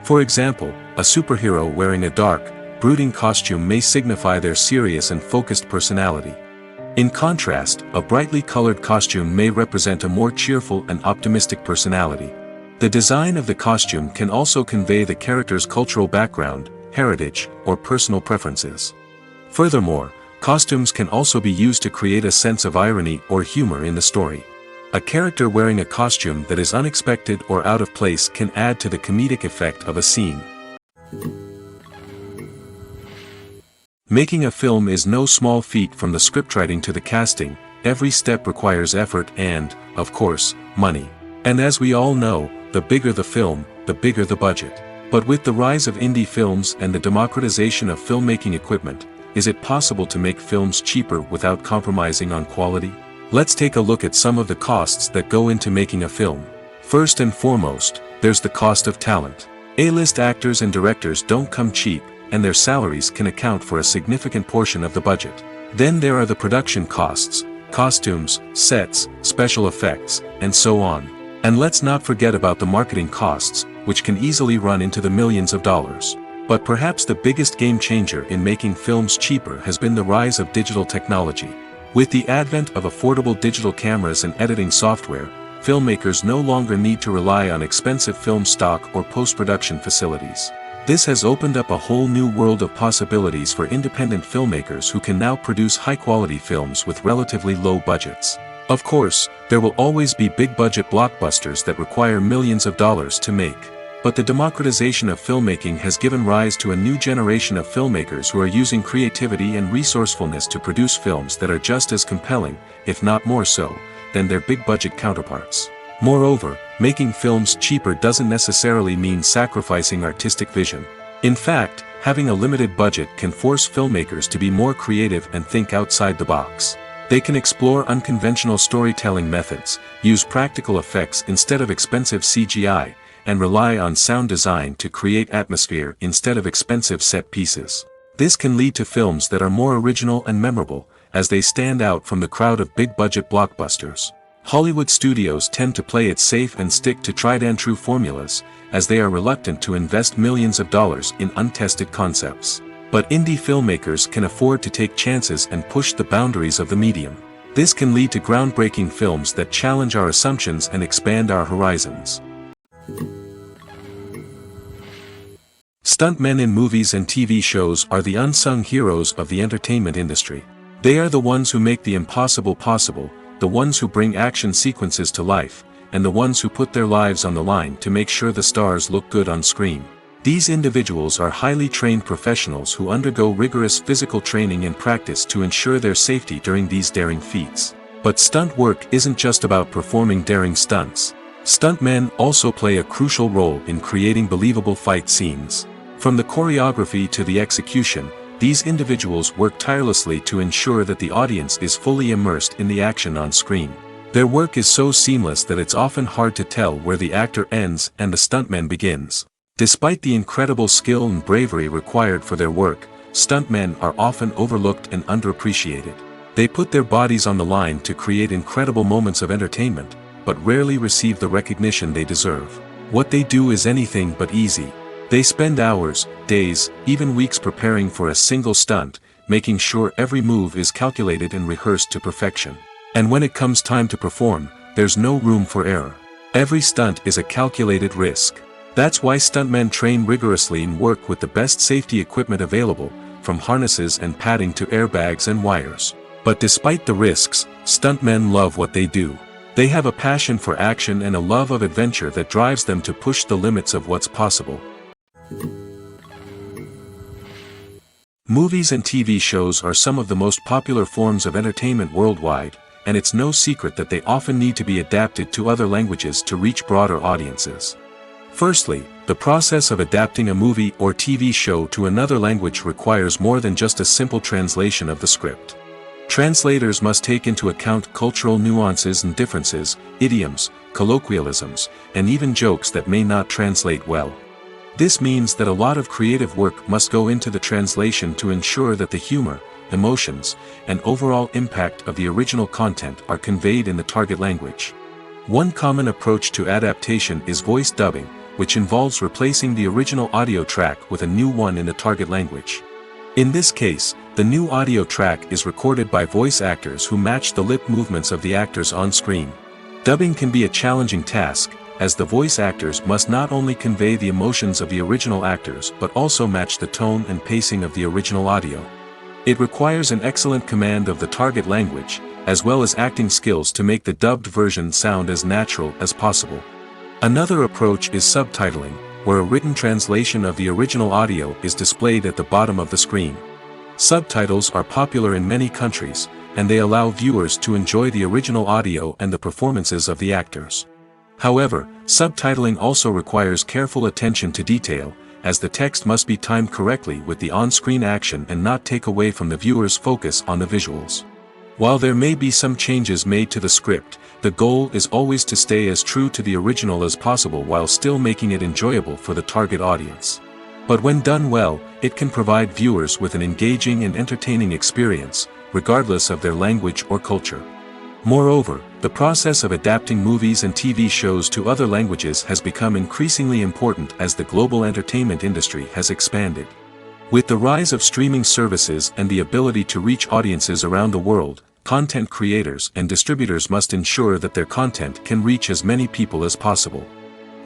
For example, a superhero wearing a dark, brooding costume may signify their serious and focused personality. In contrast, a brightly colored costume may represent a more cheerful and optimistic personality. The design of the costume can also convey the character's cultural background, heritage, or personal preferences. Furthermore, costumes can also be used to create a sense of irony or humor in the story. A character wearing a costume that is unexpected or out of place can add to the comedic effect of a scene. Making a film is no small feat. From the scriptwriting to the casting, every step requires effort and, of course, money. And as we all know, the bigger the film, the bigger the budget. But with the rise of indie films and the democratization of filmmaking equipment, is it possible to make films cheaper without compromising on quality? Let's take a look at some of the costs that go into making a film. First and foremost, there's the cost of talent. A-list actors and directors don't come cheap, and their salaries can account for a significant portion of the budget. Then there are the production costs, costumes, sets, special effects, and so on. And let's not forget about the marketing costs, which can easily run into the millions of dollars. But perhaps the biggest game changer in making films cheaper has been the rise of digital technology. With the advent of affordable digital cameras and editing software, filmmakers no longer need to rely on expensive film stock or post-production facilities. This has opened up a whole new world of possibilities for independent filmmakers who can now produce high-quality films with relatively low budgets. Of course, there will always be big-budget blockbusters that require millions of dollars to make. But the democratization of filmmaking has given rise to a new generation of filmmakers who are using creativity and resourcefulness to produce films that are just as compelling, if not more so, than their big-budget counterparts. Moreover, making films cheaper doesn't necessarily mean sacrificing artistic vision. In fact, having a limited budget can force filmmakers to be more creative and think outside the box. They can explore unconventional storytelling methods, use practical effects instead of expensive CGI, and rely on sound design to create atmosphere instead of expensive set pieces. This can lead to films that are more original and memorable, as they stand out from the crowd of big-budget blockbusters. Hollywood studios tend to play it safe and stick to tried-and-true formulas, as they are reluctant to invest millions of dollars in untested concepts. But indie filmmakers can afford to take chances and push the boundaries of the medium. This can lead to groundbreaking films that challenge our assumptions and expand our horizons. Stuntmen in movies and TV shows are the unsung heroes of the entertainment industry. They are the ones who make the impossible possible, the ones who bring action sequences to life, and the ones who put their lives on the line to make sure the stars look good on screen. These individuals are highly trained professionals who undergo rigorous physical training and practice to ensure their safety during these daring feats. But stunt work isn't just about performing daring stunts. Stuntmen also play a crucial role in creating believable fight scenes. From the choreography to the execution, these individuals work tirelessly to ensure that the audience is fully immersed in the action on screen. Their work is so seamless that it's often hard to tell where the actor ends and the stuntman begins. Despite the incredible skill and bravery required for their work, stuntmen are often overlooked and underappreciated. They put their bodies on the line to create incredible moments of entertainment, but rarely receive the recognition they deserve. What they do is anything but easy. They spend hours, days, even weeks preparing for a single stunt, making sure every move is calculated and rehearsed to perfection. And when it comes time to perform, there's no room for error. Every stunt is a calculated risk. That's why stuntmen train rigorously and work with the best safety equipment available, from harnesses and padding to airbags and wires. But despite the risks, stuntmen love what they do. They have a passion for action and a love of adventure that drives them to push the limits of what's possible. Movies and TV shows are some of the most popular forms of entertainment worldwide, and it's no secret that they often need to be adapted to other languages to reach broader audiences. Firstly, the process of adapting a movie or TV show to another language requires more than just a simple translation of the script. Translators must take into account cultural nuances and differences, idioms, colloquialisms, and even jokes that may not translate well. This means that a lot of creative work must go into the translation to ensure that the humor, emotions, and overall impact of the original content are conveyed in the target language. One common approach to adaptation is voice dubbing, which involves replacing the original audio track with a new one in the target language. In this case, the new audio track is recorded by voice actors who match the lip movements of the actors on screen. Dubbing can be a challenging task, as the voice actors must not only convey the emotions of the original actors but also match the tone and pacing of the original audio. It requires an excellent command of the target language, as well as acting skills to make the dubbed version sound as natural as possible. Another approach is subtitling, where a written translation of the original audio is displayed at the bottom of the screen. Subtitles are popular in many countries, and they allow viewers to enjoy the original audio and the performances of the actors. However, subtitling also requires careful attention to detail, as the text must be timed correctly with the on-screen action and not take away from the viewer's focus on the visuals. While there may be some changes made to the script, the goal is always to stay as true to the original as possible while still making it enjoyable for the target audience. But when done well, it can provide viewers with an engaging and entertaining experience, regardless of their language or culture. Moreover, the process of adapting movies and TV shows to other languages has become increasingly important as the global entertainment industry has expanded. With the rise of streaming services and the ability to reach audiences around the world, content creators and distributors must ensure that their content can reach as many people as possible.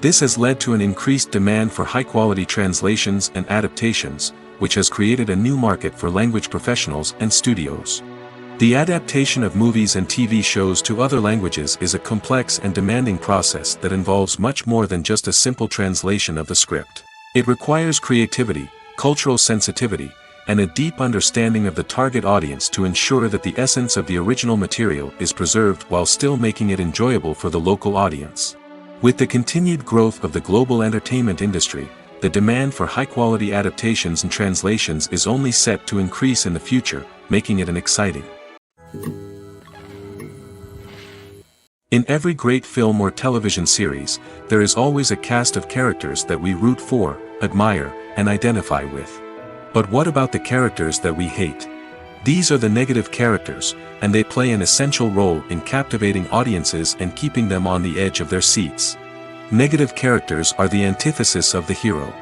This has led to an increased demand for high-quality translations and adaptations, which has created a new market for language professionals and studios. The adaptation of movies and TV shows to other languages is a complex and demanding process that involves much more than just a simple translation of the script. It requires creativity, cultural sensitivity, and a deep understanding of the target audience to ensure that the essence of the original material is preserved while still making it enjoyable for the local audience. With the continued growth of the global entertainment industry, the demand for high-quality adaptations and translations is only set to increase in the future, making it an exciting. In every great film or television series, there is always a cast of characters that we root for, admire, and identify with. But what about the characters that we hate? These are the negative characters, and they play an essential role in captivating audiences and keeping them on the edge of their seats. Negative characters are the antithesis of the hero.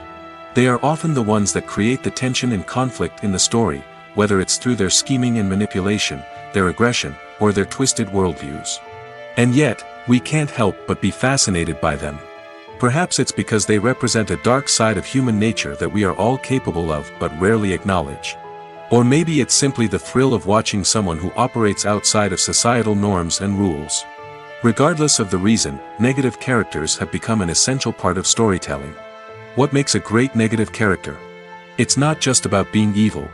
They are often the ones that create the tension and conflict in the story, whether it's through their scheming and manipulation, their aggression, or their twisted worldviews. And yet, we can't help but be fascinated by them. Perhaps it's because they represent a dark side of human nature that we are all capable of but rarely acknowledge. Or maybe it's simply the thrill of watching someone who operates outside of societal norms and rules. Regardless of the reason, negative characters have become an essential part of storytelling. What makes a great negative character? It's not just about being evil.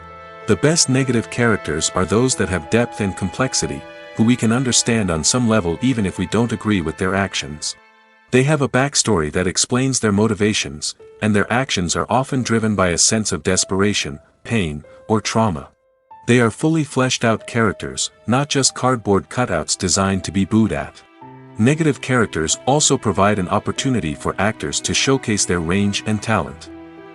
The best negative characters are those that have depth and complexity, who we can understand on some level even if we don't agree with their actions. They have a backstory that explains their motivations, and their actions are often driven by a sense of desperation, pain, or trauma. They are fully fleshed out characters, not just cardboard cutouts designed to be booed at. Negative characters also provide an opportunity for actors to showcase their range and talent.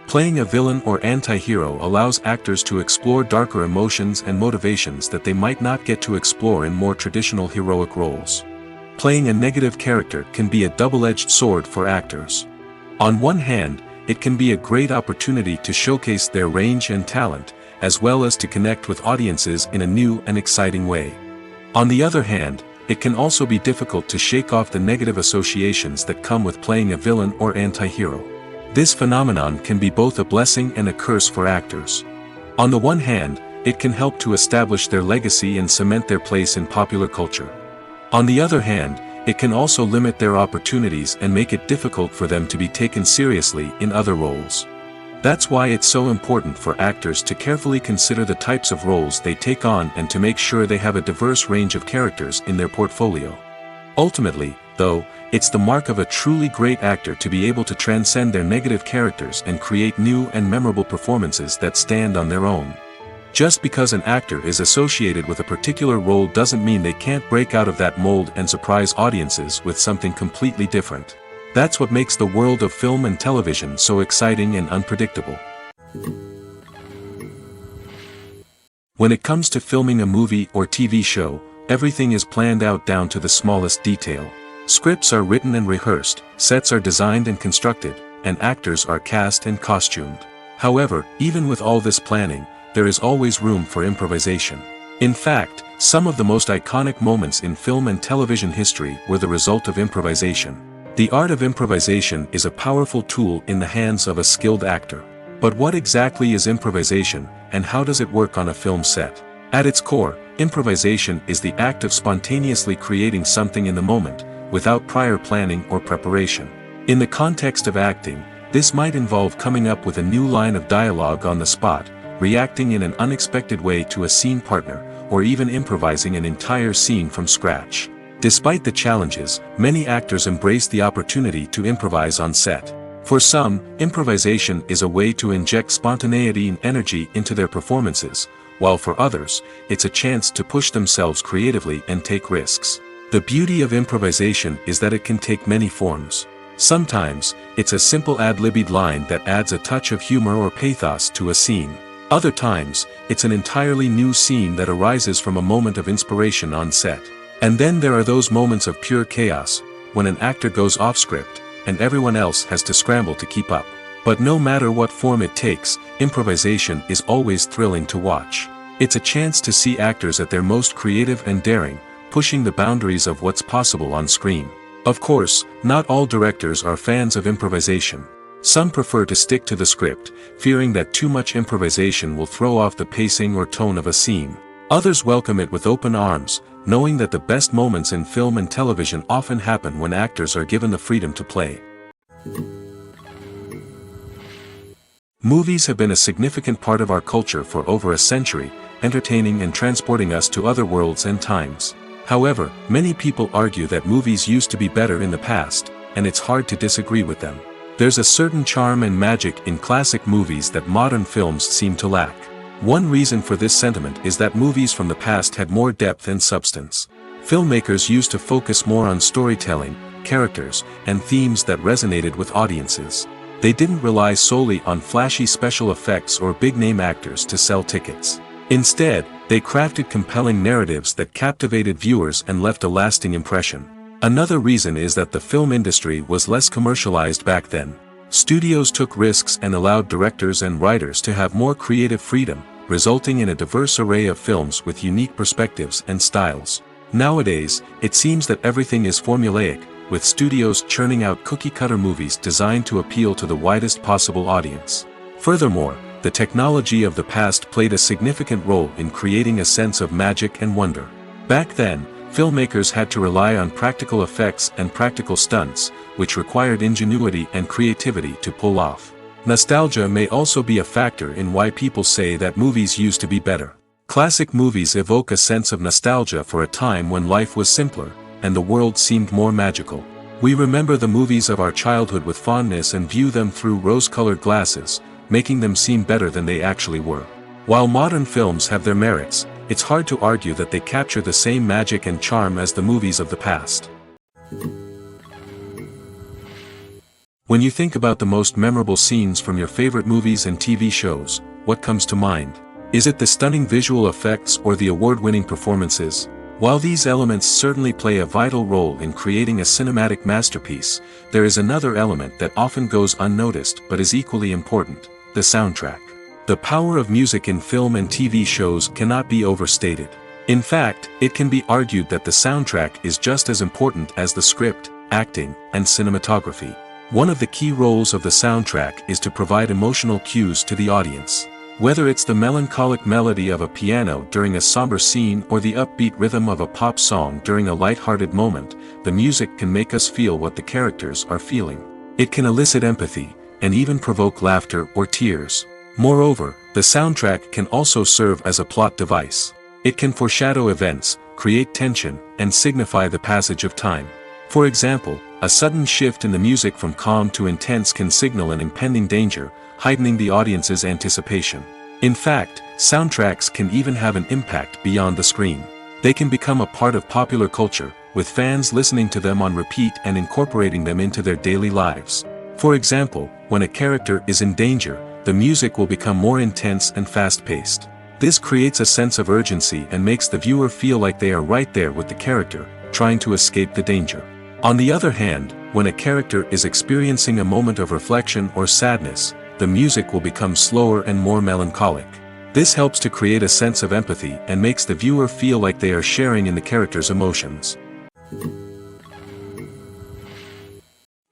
Playing a villain or anti-hero allows actors to explore darker emotions and motivations that they might not get to explore in more traditional heroic roles. Playing a negative character can be a double-edged sword for actors. On one hand, it can be a great opportunity to showcase their range and talent, as well as to connect with audiences in a new and exciting way. On the other hand, it can also be difficult to shake off the negative associations that come with playing a villain or anti-hero. This phenomenon can be both a blessing and a curse for actors. On the one hand, it can help to establish their legacy and cement their place in popular culture. On the other hand, it can also limit their opportunities and make it difficult for them to be taken seriously in other roles. That's why it's so important for actors to carefully consider the types of roles they take on and to make sure they have a diverse range of characters in their portfolio. Ultimately, though, it's the mark of a truly great actor to be able to transcend their negative characters and create new and memorable performances that stand on their own. Just because an actor is associated with a particular role doesn't mean they can't break out of that mold and surprise audiences with something completely different. That's what makes the world of film and television so exciting and unpredictable. When it comes to filming a movie or TV show, everything is planned out down to the smallest detail. Scripts are written and rehearsed, sets are designed and constructed, and actors are cast and costumed. However, even with all this planning, there is always room for improvisation. In fact, some of the most iconic moments in film and television history were the result of improvisation. The art of improvisation is a powerful tool in the hands of a skilled actor. But what exactly is improvisation, and how does it work on a film set? At its core, improvisation is the act of spontaneously creating something in the moment, without prior planning or preparation. In the context of acting, this might involve coming up with a new line of dialogue on the spot, reacting in an unexpected way to a scene partner, or even improvising an entire scene from scratch. Despite the challenges, many actors embrace the opportunity to improvise on set. For some, improvisation is a way to inject spontaneity and energy into their performances, while for others, it's a chance to push themselves creatively and take risks. The beauty of improvisation is that it can take many forms. Sometimes, it's a simple ad-libbed line that adds a touch of humor or pathos to a scene. Other times, it's an entirely new scene that arises from a moment of inspiration on set. And then there are those moments of pure chaos, when an actor goes off script, and everyone else has to scramble to keep up. But no matter what form it takes, improvisation is always thrilling to watch. It's a chance to see actors at their most creative and daring, pushing the boundaries of what's possible on screen. Of course, not all directors are fans of improvisation. Some prefer to stick to the script, fearing that too much improvisation will throw off the pacing or tone of a scene. Others welcome it with open arms, knowing that the best moments in film and television often happen when actors are given the freedom to play. Movies have been a significant part of our culture for over a century, entertaining and transporting us to other worlds and times. However, many people argue that movies used to be better in the past, and it's hard to disagree with them. There's a certain charm and magic in classic movies that modern films seem to lack. One reason for this sentiment is that movies from the past had more depth and substance. Filmmakers used to focus more on storytelling, characters, and themes that resonated with audiences. They didn't rely solely on flashy special effects or big-name actors to sell tickets. Instead, they crafted compelling narratives that captivated viewers and left a lasting impression. Another reason is that the film industry was less commercialized back then. Studios took risks and allowed directors and writers to have more creative freedom, resulting in a diverse array of films with unique perspectives and styles. Nowadays, it seems that everything is formulaic, with studios churning out cookie-cutter movies designed to appeal to the widest possible audience. Furthermore, the technology of the past played a significant role in creating a sense of magic and wonder. Back then, filmmakers had to rely on practical effects and practical stunts, which required ingenuity and creativity to pull off. Nostalgia may also be a factor in why people say that movies used to be better. Classic movies evoke a sense of nostalgia for a time when life was simpler, and the world seemed more magical. We remember the movies of our childhood with fondness and view them through rose-colored glasses, making them seem better than they actually were. While modern films have their merits, it's hard to argue that they capture the same magic and charm as the movies of the past. When you think about the most memorable scenes from your favorite movies and TV shows, what comes to mind? Is it the stunning visual effects or the award-winning performances? While these elements certainly play a vital role in creating a cinematic masterpiece, there is another element that often goes unnoticed but is equally important: the soundtrack. The power of music in film and TV shows cannot be overstated. In fact, it can be argued that the soundtrack is just as important as the script, acting, and cinematography. One of the key roles of the soundtrack is to provide emotional cues to the audience. Whether it's the melancholic melody of a piano during a somber scene or the upbeat rhythm of a pop song during a light-hearted moment, the music can make us feel what the characters are feeling. It can elicit empathy, and even provoke laughter or tears. Moreover, the soundtrack can also serve as a plot device. It can foreshadow events, create tension, and signify the passage of time. For example, a sudden shift in the music from calm to intense can signal an impending danger, heightening the audience's anticipation. In fact, soundtracks can even have an impact beyond the screen. They can become a part of popular culture, with fans listening to them on repeat and incorporating them into their daily lives. For example, when a character is in danger, the music will become more intense and fast-paced. This creates a sense of urgency and makes the viewer feel like they are right there with the character, trying to escape the danger. On the other hand, when a character is experiencing a moment of reflection or sadness, the music will become slower and more melancholic. This helps to create a sense of empathy and makes the viewer feel like they are sharing in the character's emotions.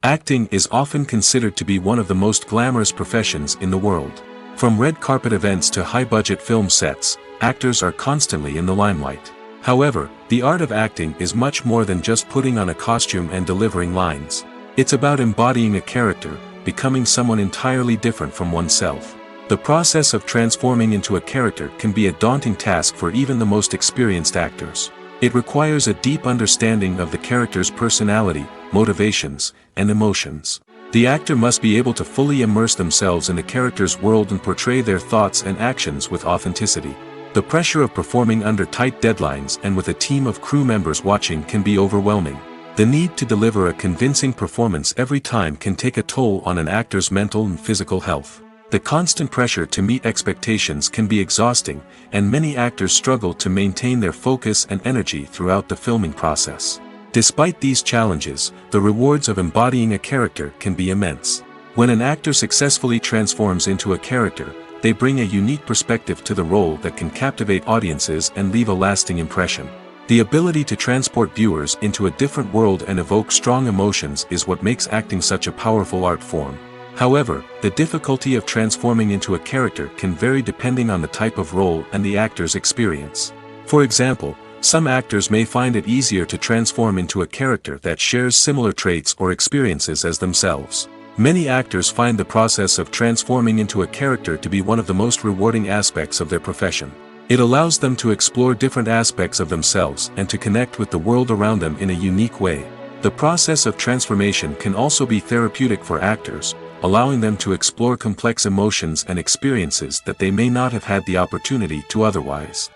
Acting is often considered to be one of the most glamorous professions in the world. From red carpet events to high-budget film sets, actors are constantly in the limelight. However, the art of acting is much more than just putting on a costume and delivering lines. It's about embodying a character, becoming someone entirely different from oneself. The process of transforming into a character can be a daunting task for even the most experienced actors. It requires a deep understanding of the character's personality, motivations, and emotions. The actor must be able to fully immerse themselves in the character's world and portray their thoughts and actions with authenticity. The pressure of performing under tight deadlines and with a team of crew members watching can be overwhelming. The need to deliver a convincing performance every time can take a toll on an actor's mental and physical health. The constant pressure to meet expectations can be exhausting, and many actors struggle to maintain their focus and energy throughout the filming process. Despite these challenges, the rewards of embodying a character can be immense. When an actor successfully transforms into a character, they bring a unique perspective to the role that can captivate audiences and leave a lasting impression. The ability to transport viewers into a different world and evoke strong emotions is what makes acting such a powerful art form. However, the difficulty of transforming into a character can vary depending on the type of role and the actor's experience. For example, some actors may find it easier to transform into a character that shares similar traits or experiences as themselves. Many actors find the process of transforming into a character to be one of the most rewarding aspects of their profession. It allows them to explore different aspects of themselves and to connect with the world around them in a unique way. The process of transformation can also be therapeutic for actors, allowing them to explore complex emotions and experiences that they may not have had the opportunity to otherwise.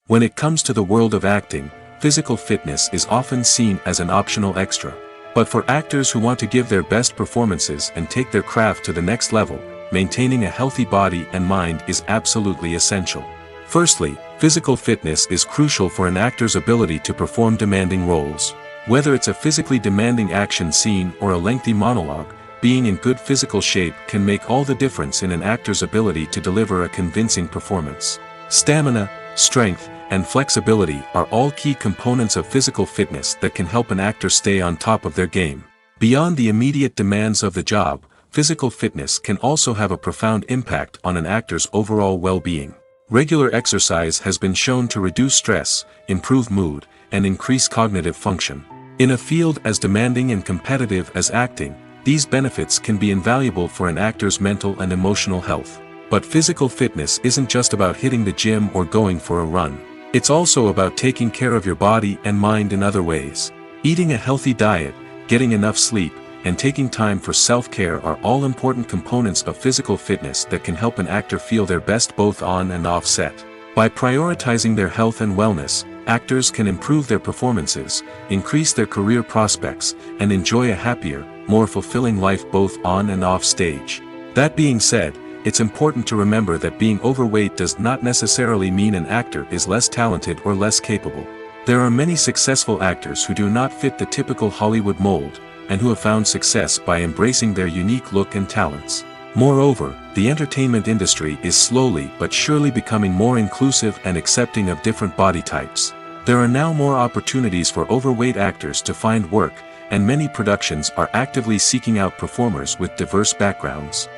When it comes to the world of acting, physical fitness is often seen as an optional extra. But for actors who want to give their best performances and take their craft to the next level, maintaining a healthy body and mind is absolutely essential. Firstly, physical fitness is crucial for an actor's ability to perform demanding roles. Whether it's a physically demanding action scene or a lengthy monologue, being in good physical shape can make all the difference in an actor's ability to deliver a convincing performance. Stamina, strength, and flexibility are all key components of physical fitness that can help an actor stay on top of their game. Beyond the immediate demands of the job, physical fitness can also have a profound impact on an actor's overall well-being. Regular exercise has been shown to reduce stress, improve mood, and increase cognitive function. In a field as demanding and competitive as acting, these benefits can be invaluable for an actor's mental and emotional health. But physical fitness isn't just about hitting the gym or going for a run. It's also about taking care of your body and mind in other ways. Eating a healthy diet, getting enough sleep, and taking time for self-care are all important components of physical fitness that can help an actor feel their best both on and off set. By prioritizing their health and wellness, actors can improve their performances, increase their career prospects, and enjoy a happier, more fulfilling life both on and off stage. That being said, it's important to remember that being overweight does not necessarily mean an actor is less talented or less capable. There are many successful actors who do not fit the typical Hollywood mold, and who have found success by embracing their unique look and talents. Moreover, the entertainment industry is slowly but surely becoming more inclusive and accepting of different body types. There are now more opportunities for overweight actors to find work, and many productions are actively seeking out performers with diverse backgrounds.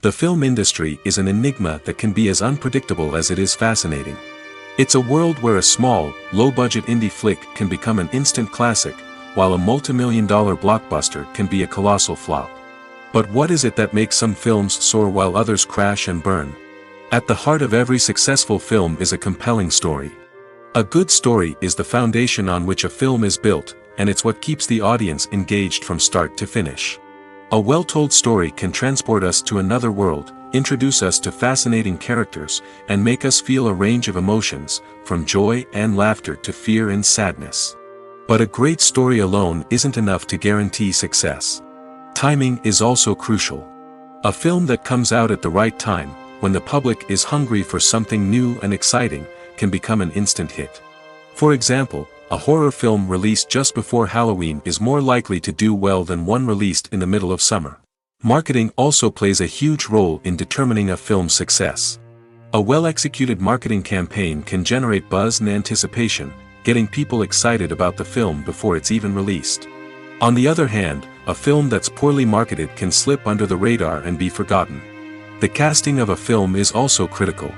The film industry is an enigma that can be as unpredictable as it is fascinating. It's a world where a small, low-budget indie flick can become an instant classic, while a multi-million-dollar blockbuster can be a colossal flop. But what is it that makes some films soar while others crash and burn? At the heart of every successful film is a compelling story. A good story is the foundation on which a film is built, and it's what keeps the audience engaged from start to finish. A well-told story can transport us to another world, introduce us to fascinating characters, and make us feel a range of emotions, from joy and laughter to fear and sadness. But a great story alone isn't enough to guarantee success. Timing is also crucial. A film that comes out at the right time, when the public is hungry for something new and exciting, can become an instant hit. For example, a horror film released just before Halloween is more likely to do well than one released in the middle of summer. Marketing also plays a huge role in determining a film's success. A well-executed marketing campaign can generate buzz and anticipation, getting people excited about the film before it's even released. On the other hand, a film that's poorly marketed can slip under the radar and be forgotten. The casting of a film is also critical.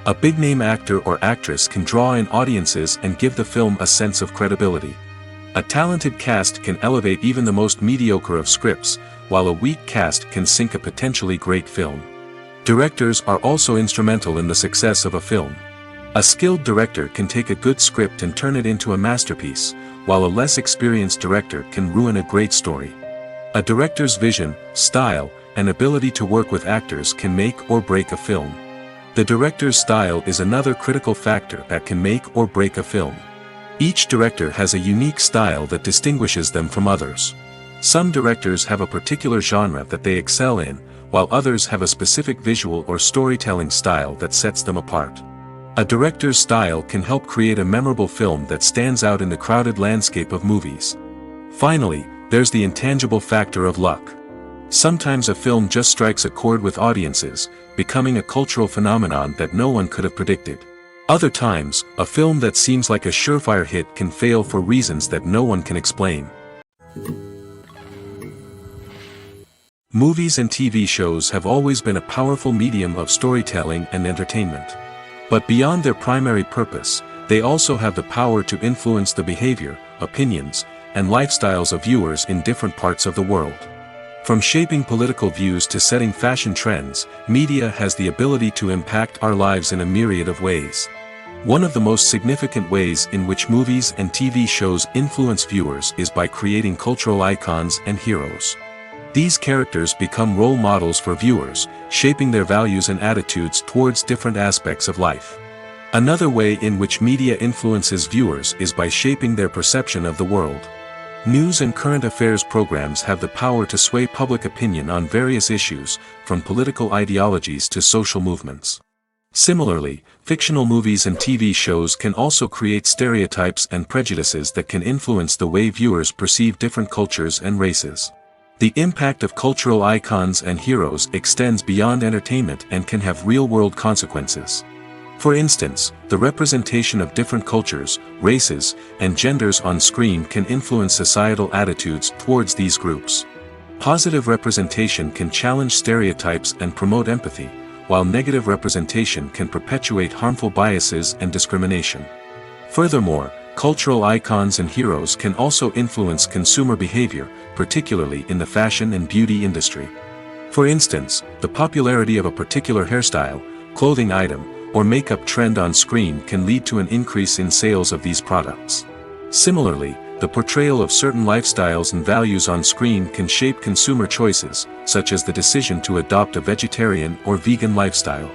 A big-name actor or actress can draw in audiences and give the film a sense of credibility. A talented cast can elevate even the most mediocre of scripts, while a weak cast can sink a potentially great film. Directors are also instrumental in the success of a film. A skilled director can take a good script and turn it into a masterpiece, while a less experienced director can ruin a great story. A director's vision, style, and ability to work with actors can make or break a film. The director's style is another critical factor that can make or break a film. Each director has a unique style that distinguishes them from others. Some directors have a particular genre that they excel in, while others have a specific visual or storytelling style that sets them apart. A director's style can help create a memorable film that stands out in the crowded landscape of movies. Finally, there's the intangible factor of luck. Sometimes a film just strikes a chord with audiences, becoming a cultural phenomenon that no one could have predicted. Other times, a film that seems like a surefire hit can fail for reasons that no one can explain. Movies and TV shows have always been a powerful medium of storytelling and entertainment. But beyond their primary purpose, they also have the power to influence the behavior, opinions, and lifestyles of viewers in different parts of the world. From shaping political views to setting fashion trends, media has the ability to impact our lives in a myriad of ways. One of the most significant ways in which movies and TV shows influence viewers is by creating cultural icons and heroes. These characters become role models for viewers, shaping their values and attitudes towards different aspects of life. Another way in which media influences viewers is by shaping their perception of the world. News and current affairs programs have the power to sway public opinion on various issues, from political ideologies to social movements. Similarly, fictional movies and TV shows can also create stereotypes and prejudices that can influence the way viewers perceive different cultures and races. The impact of cultural icons and heroes extends beyond entertainment and can have real-world consequences. For instance, the representation of different cultures, races, and genders on screen can influence societal attitudes towards these groups. Positive representation can challenge stereotypes and promote empathy, while negative representation can perpetuate harmful biases and discrimination. Furthermore, cultural icons and heroes can also influence consumer behavior, particularly in the fashion and beauty industry. For instance, the popularity of a particular hairstyle, clothing item, or makeup trend on screen can lead to an increase in sales of these products. Similarly, the portrayal of certain lifestyles and values on screen can shape consumer choices, such as the decision to adopt a vegetarian or vegan lifestyle.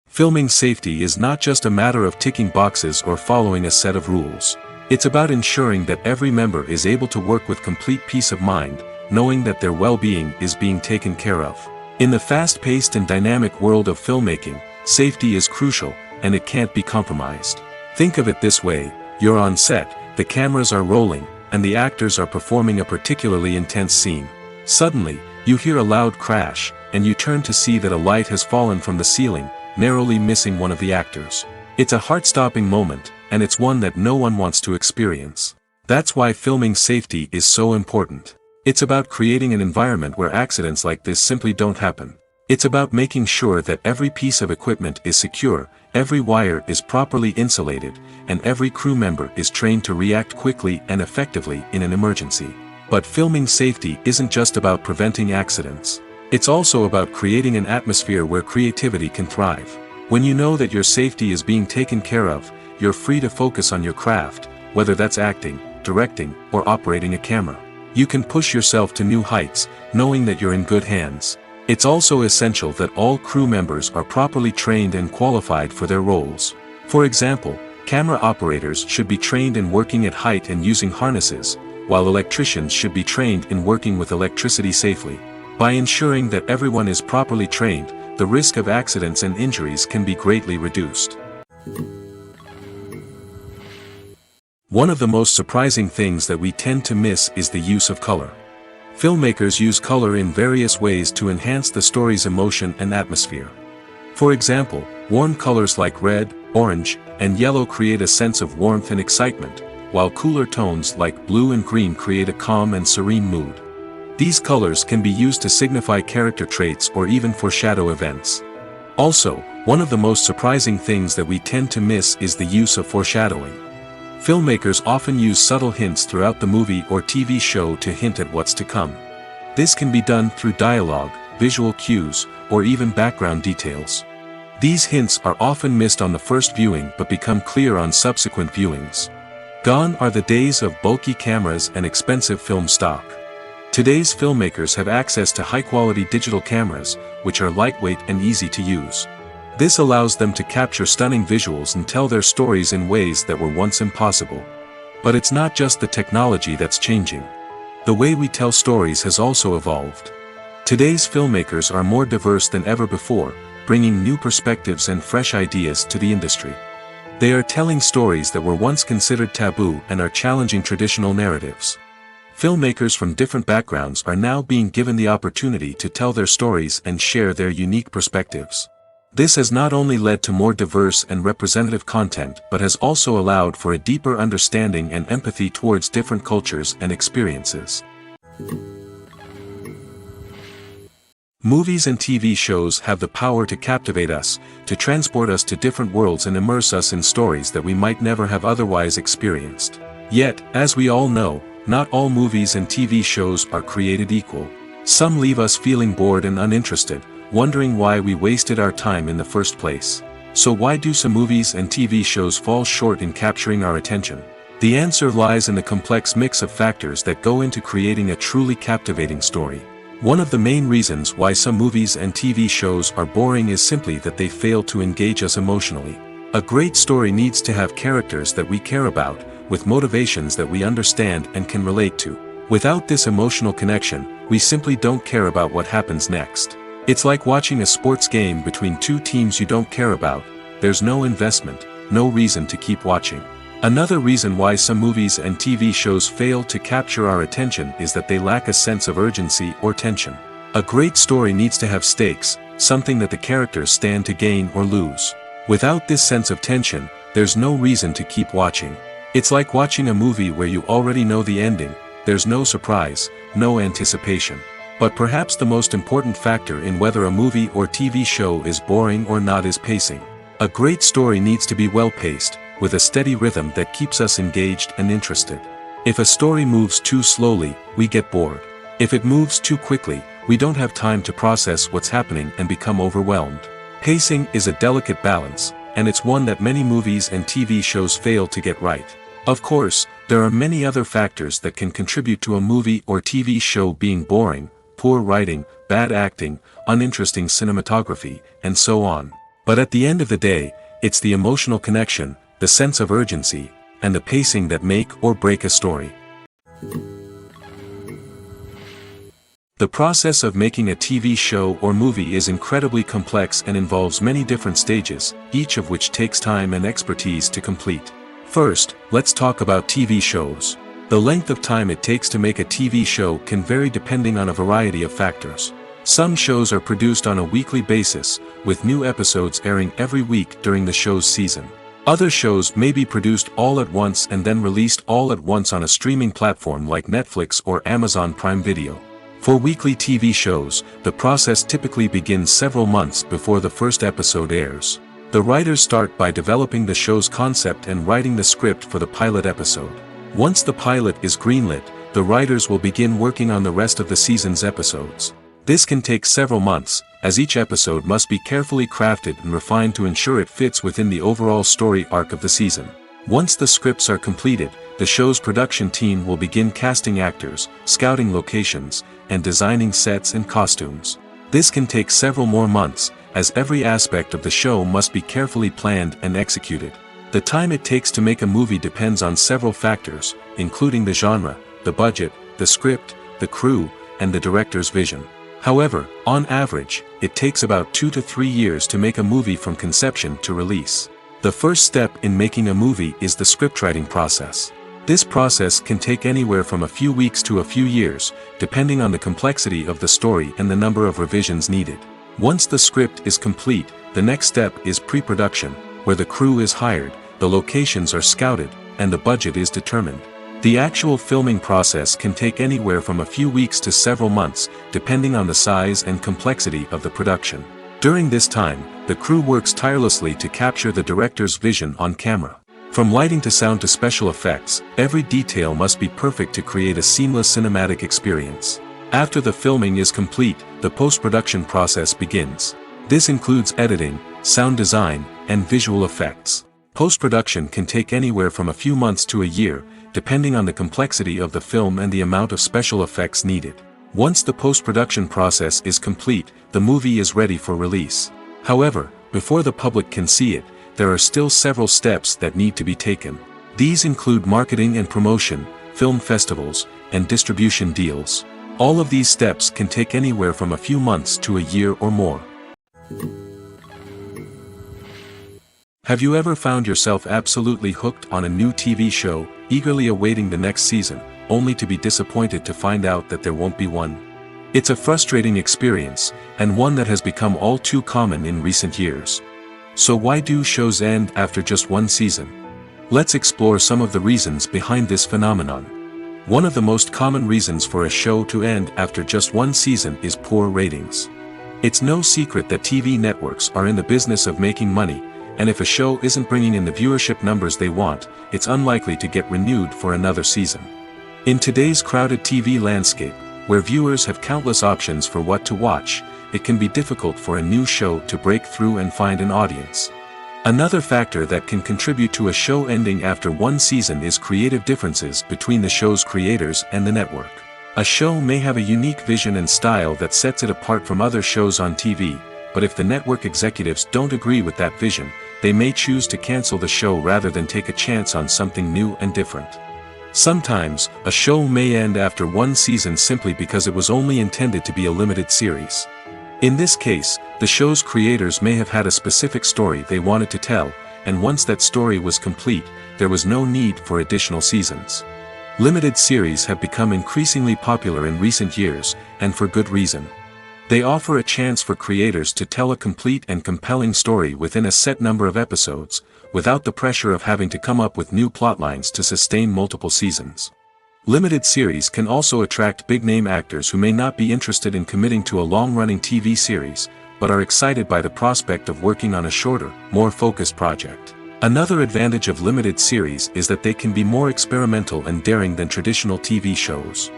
Filming safety is not just a matter of ticking boxes or following a set of rules. It's about ensuring that every member is able to work with complete peace of mind, knowing that their well-being is being taken care of. In the fast-paced and dynamic world of filmmaking, safety is crucial, and it can't be compromised. Think of it this way: you're on set, the cameras are rolling, and the actors are performing a particularly intense scene. Suddenly, you hear a loud crash, and you turn to see that a light has fallen from the ceiling, narrowly missing one of the actors. It's a heart-stopping moment, and it's one that no one wants to experience. That's why filming safety is so important. It's about creating an environment where accidents like this simply don't happen. It's about making sure that every piece of equipment is secure, every wire is properly insulated, and every crew member is trained to react quickly and effectively in an emergency. But filming safety isn't just about preventing accidents. It's also about creating an atmosphere where creativity can thrive. When you know that your safety is being taken care of, you're free to focus on your craft, whether that's acting, directing, or operating a camera. You can push yourself to new heights, knowing that you're in good hands. It's also essential that all crew members are properly trained and qualified for their roles. For example, camera operators should be trained in working at height and using harnesses, while electricians should be trained in working with electricity safely. By ensuring that everyone is properly trained, the risk of accidents and injuries can be greatly reduced. One of the most surprising things that we tend to miss is the use of color. Filmmakers use color in various ways to enhance the story's emotion and atmosphere. For example, warm colors like red, orange, and yellow create a sense of warmth and excitement, while cooler tones like blue and green create a calm and serene mood. These colors can be used to signify character traits or even foreshadow events. Also, one of the most surprising things that we tend to miss is the use of foreshadowing. Filmmakers often use subtle hints throughout the movie or TV show to hint at what's to come. This can be done through dialogue, visual cues, or even background details. These hints are often missed on the first viewing but become clear on subsequent viewings. Gone are the days of bulky cameras and expensive film stock. Today's filmmakers have access to high-quality digital cameras, which are lightweight and easy to use. This allows them to capture stunning visuals and tell their stories in ways that were once impossible. But it's not just the technology that's changing. The way we tell stories has also evolved. Today's filmmakers are more diverse than ever before, bringing new perspectives and fresh ideas to the industry. They are telling stories that were once considered taboo and are challenging traditional narratives. Filmmakers from different backgrounds are now being given the opportunity to tell their stories and share their unique perspectives. This has not only led to more diverse and representative content but has also allowed for a deeper understanding and empathy towards different cultures and experiences. Movies and TV shows have the power to captivate us, to transport us to different worlds and immerse us in stories that we might never have otherwise experienced. Yet, as we all know, not all movies and TV shows are created equal. Some leave us feeling bored and uninterested, wondering why we wasted our time in the first place. So why do some movies and TV shows fall short in capturing our attention? The answer lies in the complex mix of factors that go into creating a truly captivating story. One of the main reasons why some movies and TV shows are boring is simply that they fail to engage us emotionally. A great story needs to have characters that we care about, with motivations that we understand and can relate to. Without this emotional connection, we simply don't care about what happens next. It's like watching a sports game between two teams you don't care about. There's no investment, no reason to keep watching. Another reason why some movies and TV shows fail to capture our attention is that they lack a sense of urgency or tension. A great story needs to have stakes, something that the characters stand to gain or lose. Without this sense of tension, there's no reason to keep watching. It's like watching a movie where you already know the ending. There's no surprise, no anticipation. But perhaps the most important factor in whether a movie or TV show is boring or not is pacing. A great story needs to be well-paced, with a steady rhythm that keeps us engaged and interested. If a story moves too slowly, we get bored. If it moves too quickly, we don't have time to process what's happening and become overwhelmed. Pacing is a delicate balance, and it's one that many movies and TV shows fail to get right. Of course, there are many other factors that can contribute to a movie or TV show being boring: poor writing, bad acting, uninteresting cinematography, and so on. But at the end of the day, it's the emotional connection, the sense of urgency, and the pacing that make or break a story. The process of making a TV show or movie is incredibly complex and involves many different stages, each of which takes time and expertise to complete. First, let's talk about TV shows. The length of time it takes to make a TV show can vary depending on a variety of factors. Some shows are produced on a weekly basis, with new episodes airing every week during the show's season. Other shows may be produced all at once and then released all at once on a streaming platform like Netflix or Amazon Prime Video. For weekly TV shows, the process typically begins several months before the first episode airs. The writers start by developing the show's concept and writing the script for the pilot episode. Once the pilot is greenlit, the writers will begin working on the rest of the season's episodes. This can take several months, as each episode must be carefully crafted and refined to ensure it fits within the overall story arc of the season. Once the scripts are completed, the show's production team will begin casting actors, scouting locations, and designing sets and costumes. This can take several more months, as every aspect of the show must be carefully planned and executed. The time it takes to make a movie depends on several factors, including the genre, the budget, the script, the crew, and the director's vision. However, on average, it takes about 2 to 3 years to make a movie from conception to release. The first step in making a movie is the scriptwriting process. This process can take anywhere from a few weeks to a few years, depending on the complexity of the story and the number of revisions needed. Once the script is complete, the next step is pre-production, where the crew is hired, the locations are scouted, and the budget is determined. The actual filming process can take anywhere from a few weeks to several months, depending on the size and complexity of the production. During this time, the crew works tirelessly to capture the director's vision on camera. From lighting to sound to special effects, every detail must be perfect to create a seamless cinematic experience. After the filming is complete, the post-production process begins. This includes editing, sound design, and visual effects. Post-production can take anywhere from a few months to a year, depending on the complexity of the film and the amount of special effects needed. Once the post-production process is complete, the movie is ready for release. However, before the public can see it, there are still several steps that need to be taken. These include marketing and promotion, film festivals, and distribution deals. All of these steps can take anywhere from a few months to a year or more. Have you ever found yourself absolutely hooked on a new TV show, eagerly awaiting the next season, only to be disappointed to find out that there won't be one? It's a frustrating experience, and one that has become all too common in recent years. So why do shows end after just one season? Let's explore some of the reasons behind this phenomenon. One of the most common reasons for a show to end after just one season is poor ratings. It's no secret that TV networks are in the business of making money, and if a show isn't bringing in the viewership numbers they want, it's unlikely to get renewed for another season. In today's crowded TV landscape, where viewers have countless options for what to watch, it can be difficult for a new show to break through and find an audience. Another factor that can contribute to a show ending after one season is creative differences between the show's creators and the network. A show may have a unique vision and style that sets it apart from other shows on TV, but if the network executives don't agree with that vision, they may choose to cancel the show rather than take a chance on something new and different. Sometimes, a show may end after one season simply because it was only intended to be a limited series. In this case, the show's creators may have had a specific story they wanted to tell, and once that story was complete, there was no need for additional seasons. Limited series have become increasingly popular in recent years, and for good reason. They offer a chance for creators to tell a complete and compelling story within a set number of episodes, without the pressure of having to come up with new plotlines to sustain multiple seasons. Limited series can also attract big-name actors who may not be interested in committing to a long-running TV series, but are excited by the prospect of working on a shorter, more focused project. Another advantage of limited series is that they can be more experimental and daring than traditional TV shows.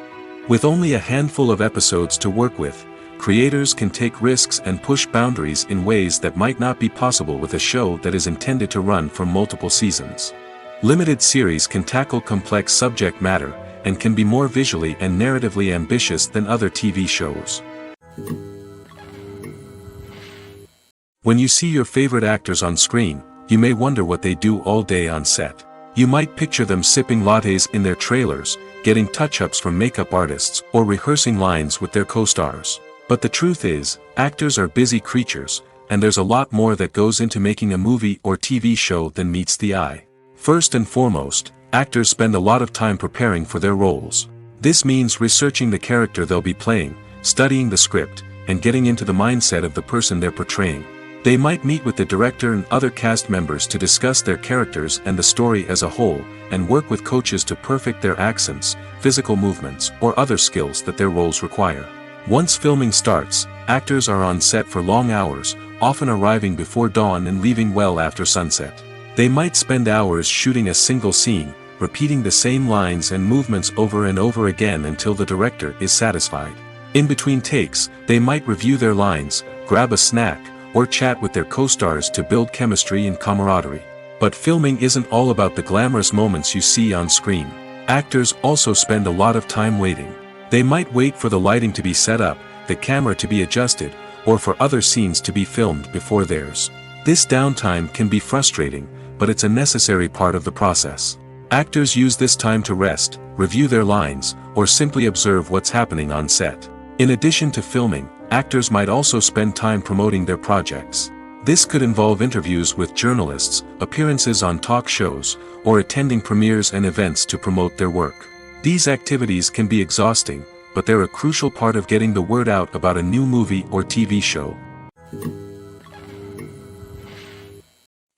With only a handful of episodes to work with, creators can take risks and push boundaries in ways that might not be possible with a show that is intended to run for multiple seasons. Limited series can tackle complex subject matter, and can be more visually and narratively ambitious than other TV shows. When you see your favorite actors on screen, you may wonder what they do all day on set. You might picture them sipping lattes in their trailers, getting touch-ups from makeup artists, or rehearsing lines with their co-stars. But the truth is, actors are busy creatures, and there's a lot more that goes into making a movie or TV show than meets the eye. First and foremost, actors spend a lot of time preparing for their roles. This means researching the character they'll be playing, studying the script, and getting into the mindset of the person they're portraying. They might meet with the director and other cast members to discuss their characters and the story as a whole, and work with coaches to perfect their accents, physical movements, or other skills that their roles require. Once filming starts, actors are on set for long hours, often arriving before dawn and leaving well after sunset. They might spend hours shooting a single scene, repeating the same lines and movements over and over again until the director is satisfied. In between takes, they might review their lines, grab a snack, or chat with their co-stars to build chemistry and camaraderie. But filming isn't all about the glamorous moments you see on screen. Actors also spend a lot of time waiting. They might wait for the lighting to be set up, the camera to be adjusted, or for other scenes to be filmed before theirs. This downtime can be frustrating, but it's a necessary part of the process. Actors use this time to rest, review their lines, or simply observe what's happening on set. In addition to filming, actors might also spend time promoting their projects. This could involve interviews with journalists, appearances on talk shows, or attending premieres and events to promote their work. These activities can be exhausting, but they're a crucial part of getting the word out about a new movie or TV show.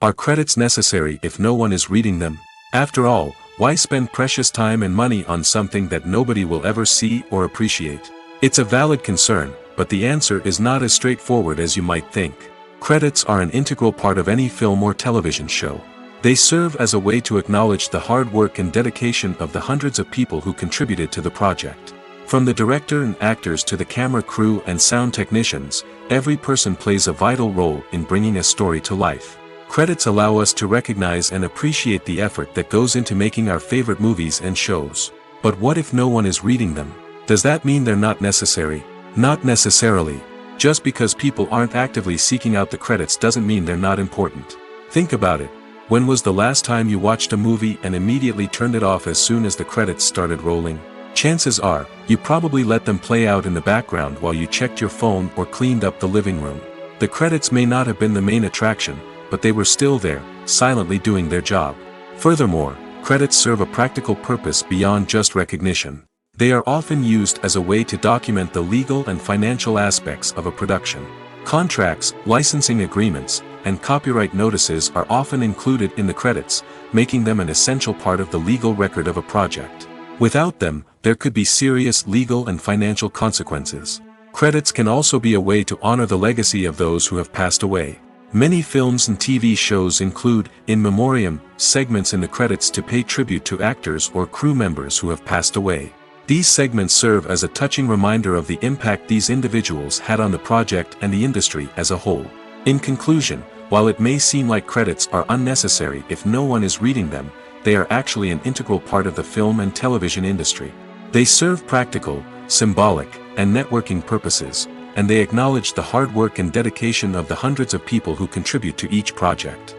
Are credits necessary if no one is reading them? After all, why spend precious time and money on something that nobody will ever see or appreciate? It's a valid concern, but the answer is not as straightforward as you might think. Credits are an integral part of any film or television show. They serve as a way to acknowledge the hard work and dedication of the hundreds of people who contributed to the project. From the director and actors to the camera crew and sound technicians, every person plays a vital role in bringing a story to life. Credits allow us to recognize and appreciate the effort that goes into making our favorite movies and shows. But what if no one is reading them? Does that mean they're not necessary? Not necessarily. Just because people aren't actively seeking out the credits doesn't mean they're not important. Think about it. When was the last time you watched a movie and immediately turned it off as soon as the credits started rolling? Chances are, you probably let them play out in the background while you checked your phone or cleaned up the living room. The credits may not have been the main attraction, but they were still there, silently doing their job. Furthermore, credits serve a practical purpose beyond just recognition. They are often used as a way to document the legal and financial aspects of a production. Contracts, licensing agreements, and copyright notices are often included in the credits, making them an essential part of the legal record of a project. Without them, there could be serious legal and financial consequences. Credits can also be a way to honor the legacy of those who have passed away. Many films and TV shows include, in memoriam, segments in the credits to pay tribute to actors or crew members who have passed away. These segments serve as a touching reminder of the impact these individuals had on the project and the industry as a whole. In conclusion, while it may seem like credits are unnecessary if no one is reading them, they are actually an integral part of the film and television industry. They serve practical, symbolic, and networking purposes, and they acknowledge the hard work and dedication of the hundreds of people who contribute to each project.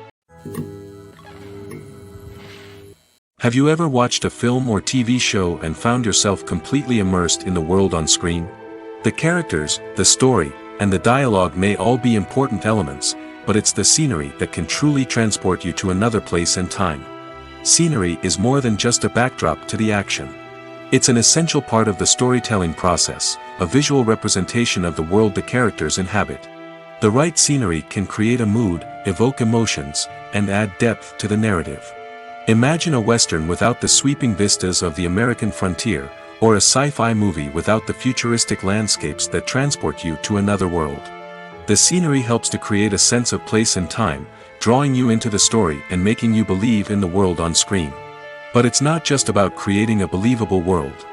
Have you ever watched a film or TV show and found yourself completely immersed in the world on screen? The characters, the story, and the dialogue may all be important elements, but it's the scenery that can truly transport you to another place and time. Scenery is more than just a backdrop to the action. It's an essential part of the storytelling process, a visual representation of the world the characters inhabit. The right scenery can create a mood, evoke emotions, and add depth to the narrative. Imagine a Western without the sweeping vistas of the American frontier, or a sci-fi movie without the futuristic landscapes that transport you to another world. The scenery helps to create a sense of place and time, drawing you into the story and making you believe in the world on screen. But it's not just about creating a believable world.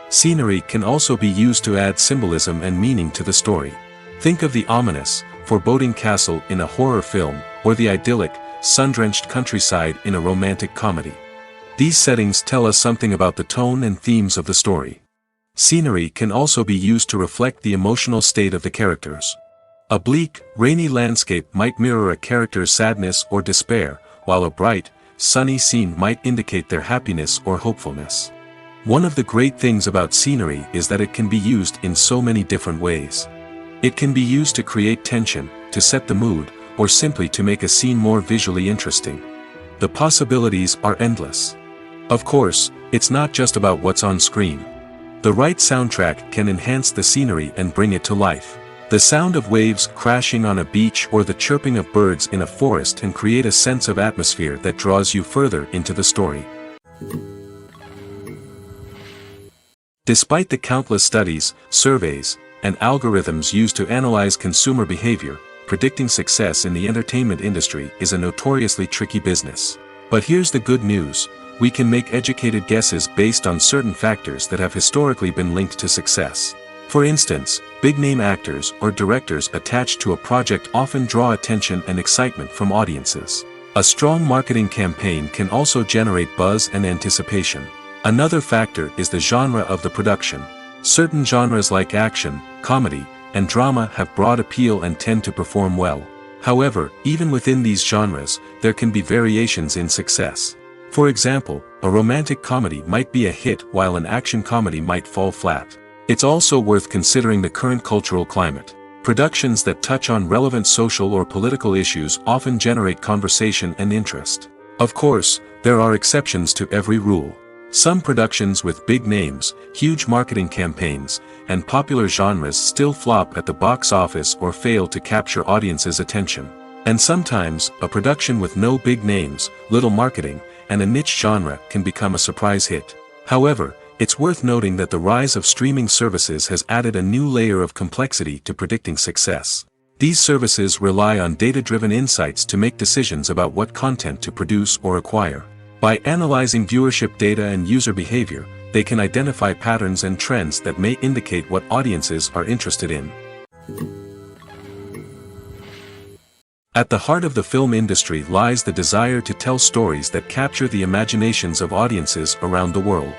Scenery can also be used to add symbolism and meaning to the story. Think of the ominous, foreboding castle in a horror film, or the idyllic, sun-drenched countryside in a romantic comedy. These settings tell us something about the tone and themes of the story. Scenery can also be used to reflect the emotional state of the characters. A bleak, rainy landscape might mirror a character's sadness or despair, while a bright, sunny scene might indicate their happiness or hopefulness. One of the great things about scenery is that it can be used in so many different ways. It can be used to create tension, to set the mood, or simply to make a scene more visually interesting. The possibilities are endless. Of course, it's not just about what's on screen. The right soundtrack can enhance the scenery and bring it to life. The sound of waves crashing on a beach or the chirping of birds in a forest can create a sense of atmosphere that draws you further into the story. Despite the countless studies, surveys, and algorithms used to analyze consumer behavior, predicting success in the entertainment industry is a notoriously tricky business. But here's the good news: we can make educated guesses based on certain factors that have historically been linked to success. For instance, big-name actors or directors attached to a project often draw attention and excitement from audiences. A strong marketing campaign can also generate buzz and anticipation. Another factor is the genre of the production. Certain genres like action, comedy, and drama have broad appeal and tend to perform well. However, even within these genres, there can be variations in success. For example, a romantic comedy might be a hit while an action comedy might fall flat. It's also worth considering the current cultural climate. Productions that touch on relevant social or political issues often generate conversation and interest. Of course, there are exceptions to every rule. Some productions with big names, huge marketing campaigns, and popular genres still flop at the box office or fail to capture audiences' attention. And sometimes, a production with no big names, little marketing, and a niche genre can become a surprise hit. However, it's worth noting that the rise of streaming services has added a new layer of complexity to predicting success. These services rely on data-driven insights to make decisions about what content to produce or acquire. By analyzing viewership data and user behavior, they can identify patterns and trends that may indicate what audiences are interested in. At the heart of the film industry lies the desire to tell stories that capture the imaginations of audiences around the world.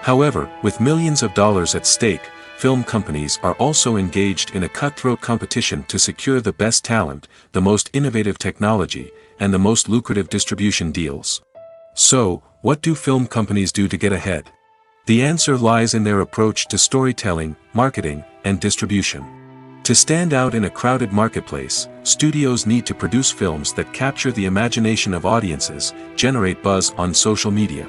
However, with millions of dollars at stake, film companies are also engaged in a cutthroat competition to secure the best talent, the most innovative technology, and the most lucrative distribution deals. So, what do film companies do to get ahead? The answer lies in their approach to storytelling, marketing, and distribution. To stand out in a crowded marketplace, studios need to produce films that capture the imagination of audiences, generate buzz on social media.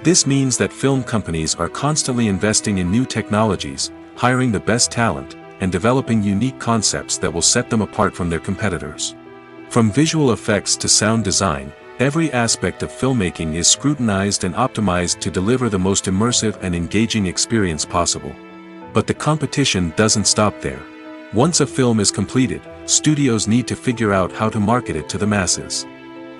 This means that film companies are constantly investing in new technologies, hiring the best talent, and developing unique concepts that will set them apart from their competitors. From visual effects to sound design, every aspect of filmmaking is scrutinized and optimized to deliver the most immersive and engaging experience possible. But the competition doesn't stop there. Once a film is completed, studios need to figure out how to market it to the masses.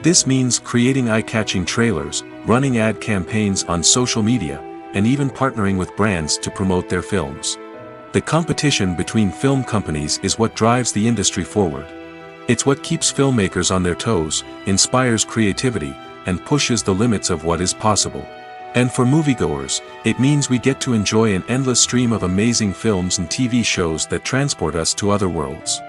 This means creating eye-catching trailers, running ad campaigns on social media, and even partnering with brands to promote their films. The competition between film companies is what drives the industry forward. It's what keeps filmmakers on their toes, inspires creativity, and pushes the limits of what is possible. And for moviegoers, it means we get to enjoy an endless stream of amazing films and TV shows that transport us to other worlds.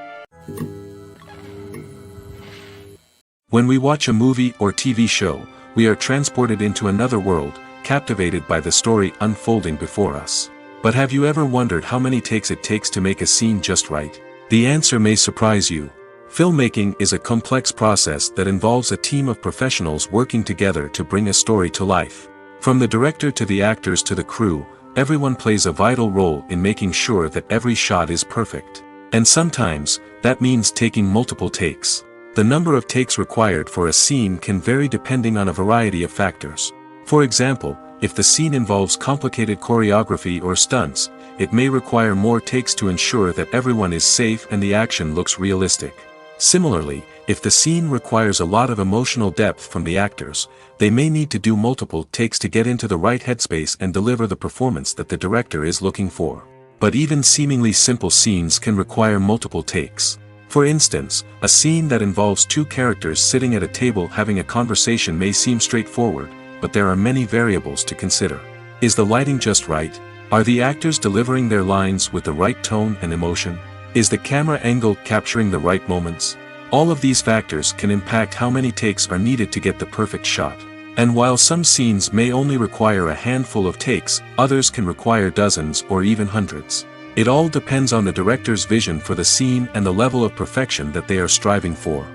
When we watch a movie or TV show, we are transported into another world, captivated by the story unfolding before us. But have you ever wondered how many takes it takes to make a scene just right? The answer may surprise you. Filmmaking is a complex process that involves a team of professionals working together to bring a story to life. From the director to the actors to the crew, everyone plays a vital role in making sure that every shot is perfect. And sometimes, that means taking multiple takes. The number of takes required for a scene can vary depending on a variety of factors. For example, if the scene involves complicated choreography or stunts, it may require more takes to ensure that everyone is safe and the action looks realistic. Similarly, if the scene requires a lot of emotional depth from the actors, they may need to do multiple takes to get into the right headspace and deliver the performance that the director is looking for. But even seemingly simple scenes can require multiple takes. For instance, a scene that involves two characters sitting at a table having a conversation may seem straightforward, but there are many variables to consider. Is the lighting just right? Are the actors delivering their lines with the right tone and emotion? Is the camera angle capturing the right moments? All of these factors can impact how many takes are needed to get the perfect shot. And while some scenes may only require a handful of takes, others can require dozens or even hundreds. It all depends on the director's vision for the scene and the level of perfection that they are striving for.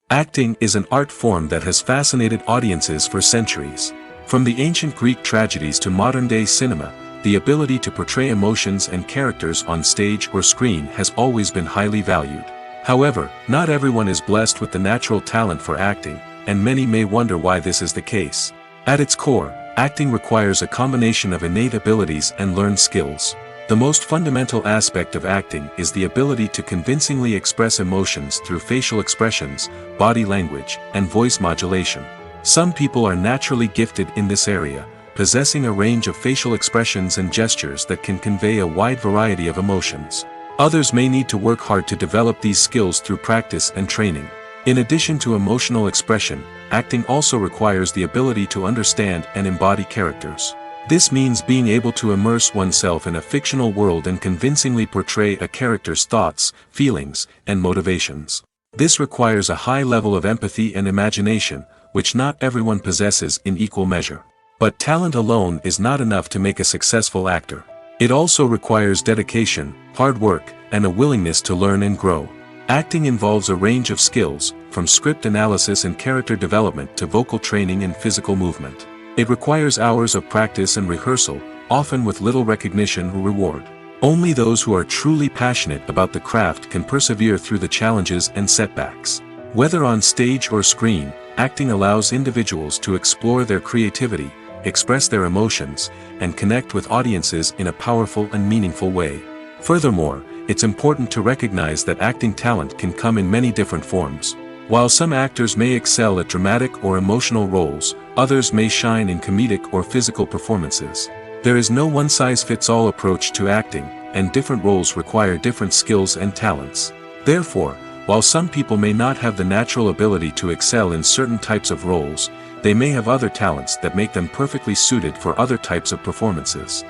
Acting is an art form that has fascinated audiences for centuries. From the ancient Greek tragedies to modern-day cinema, the ability to portray emotions and characters on stage or screen has always been highly valued. However, not everyone is blessed with the natural talent for acting, and many may wonder why this is the case. At its core, Acting requires a combination of innate abilities and learned skills. The most fundamental aspect of acting is the ability to convincingly express emotions through facial expressions, body language, and voice modulation. Some people are naturally gifted in this area, possessing a range of facial expressions and gestures that can convey a wide variety of emotions. Others may need to work hard to develop these skills through practice and training. In addition to emotional expression, acting also requires the ability to understand and embody characters. This means being able to immerse oneself in a fictional world and convincingly portray a character's thoughts, feelings, and motivations. This requires a high level of empathy and imagination, which not everyone possesses in equal measure. But talent alone is not enough to make a successful actor. It also requires dedication, hard work, and a willingness to learn and grow. Acting involves a range of skills, from script analysis and character development to vocal training and physical movement. It requires hours of practice and rehearsal, often with little recognition or reward. Only those who are truly passionate about the craft can persevere through the challenges and setbacks. Whether on stage or screen, acting allows individuals to explore their creativity, express their emotions, and connect with audiences in a powerful and meaningful way. Furthermore, it's important to recognize that acting talent can come in many different forms. While some actors may excel at dramatic or emotional roles, others may shine in comedic or physical performances. There is no one-size-fits-all approach to acting, and different roles require different skills and talents. Therefore, while some people may not have the natural ability to excel in certain types of roles, they may have other talents that make them perfectly suited for other types of performances.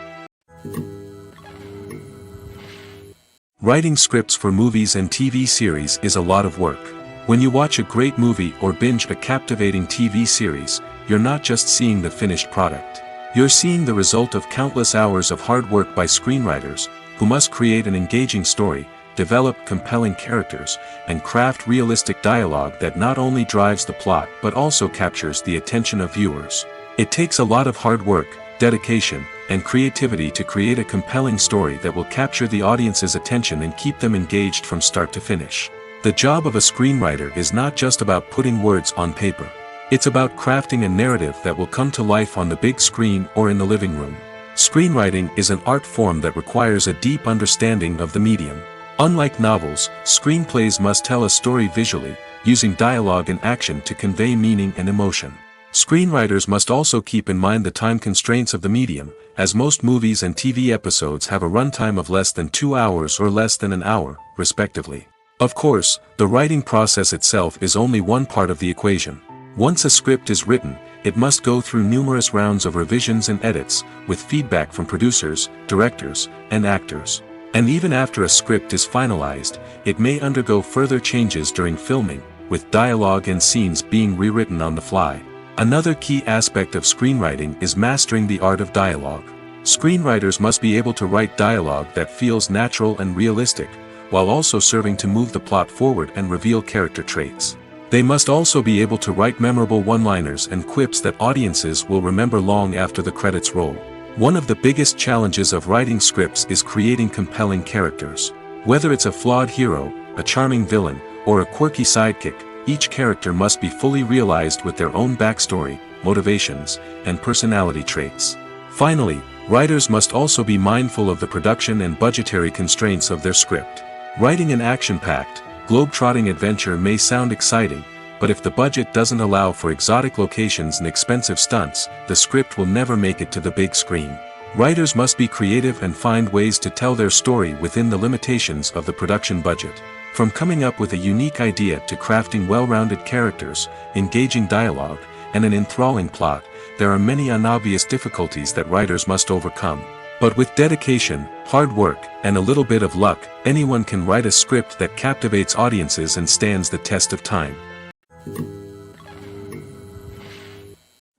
Writing scripts for movies and TV series is a lot of work. When you watch a great movie or binge a captivating TV series, you're not just seeing the finished product. You're seeing the result of countless hours of hard work by screenwriters, who must create an engaging story, develop compelling characters, and craft realistic dialogue that not only drives the plot but also captures the attention of viewers. It takes a lot of hard work, dedication, and creativity to create a compelling story that will capture the audience's attention and keep them engaged from start to finish. The job of a screenwriter is not just about putting words on paper. It's about crafting a narrative that will come to life on the big screen or in the living room. Screenwriting is an art form that requires a deep understanding of the medium. Unlike novels, screenplays must tell a story visually, using dialogue and action to convey meaning and emotion. Screenwriters must also keep in mind the time constraints of the medium, as most movies and TV episodes have a runtime of less than 2 hours or less than an hour, respectively. Of course, the writing process itself is only one part of the equation. Once a script is written, it must go through numerous rounds of revisions and edits, with feedback from producers, directors, and actors. And even after a script is finalized, it may undergo further changes during filming, with dialogue and scenes being rewritten on the fly. Another key aspect of screenwriting is mastering the art of dialogue. Screenwriters must be able to write dialogue that feels natural and realistic, while also serving to move the plot forward and reveal character traits. They must also be able to write memorable one-liners and quips that audiences will remember long after the credits roll. One of the biggest challenges of writing scripts is creating compelling characters. Whether it's a flawed hero, a charming villain, or a quirky sidekick, each character must be fully realized with their own backstory, motivations, and personality traits. Finally, writers must also be mindful of the production and budgetary constraints of their script. Writing an action-packed, globe-trotting adventure may sound exciting, but if the budget doesn't allow for exotic locations and expensive stunts, the script will never make it to the big screen. Writers must be creative and find ways to tell their story within the limitations of the production budget. From coming up with a unique idea to crafting well-rounded characters, engaging dialogue, and an enthralling plot, there are many unobvious difficulties that writers must overcome. But with dedication, hard work, and a little bit of luck, anyone can write a script that captivates audiences and stands the test of time.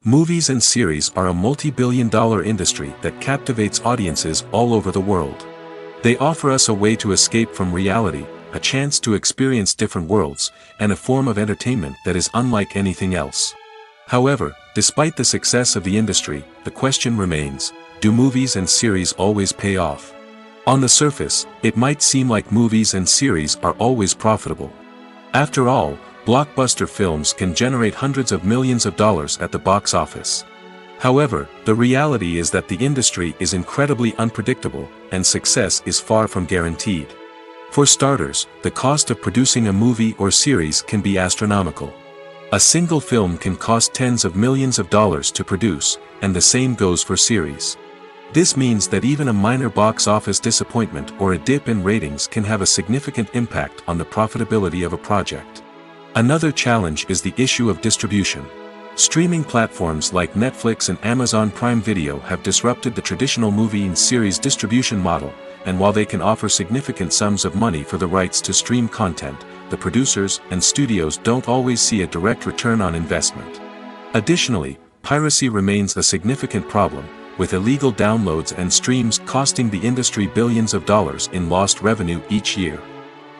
Movies and series are a multi-billion-dollar industry that captivates audiences all over the world. They offer us a way to escape from reality, a chance to experience different worlds, and a form of entertainment that is unlike anything else. However, despite the success of the industry, the question remains: do movies and series always pay off? On the surface, it might seem like movies and series are always profitable. After all, blockbuster films can generate hundreds of millions of dollars at the box office. However, the reality is that the industry is incredibly unpredictable, and success is far from guaranteed. For starters, the cost of producing a movie or series can be astronomical. A single film can cost tens of millions of dollars to produce, and the same goes for series. This means that even a minor box office disappointment or a dip in ratings can have a significant impact on the profitability of a project. Another challenge is the issue of distribution. Streaming platforms like Netflix and Amazon Prime Video have disrupted the traditional movie and series distribution model, and while they can offer significant sums of money for the rights to stream content, the producers and studios don't always see a direct return on investment. Additionally, piracy remains a significant problem, with illegal downloads and streams costing the industry billions of dollars in lost revenue each year.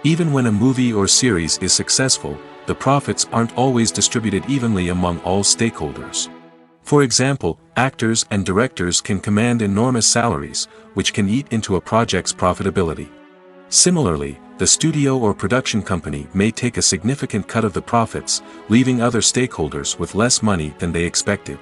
Even when a movie or series is successful, the profits aren't always distributed evenly among all stakeholders. For example, actors and directors can command enormous salaries, which can eat into a project's profitability. Similarly, the studio or production company may take a significant cut of the profits, leaving other stakeholders with less money than they expected.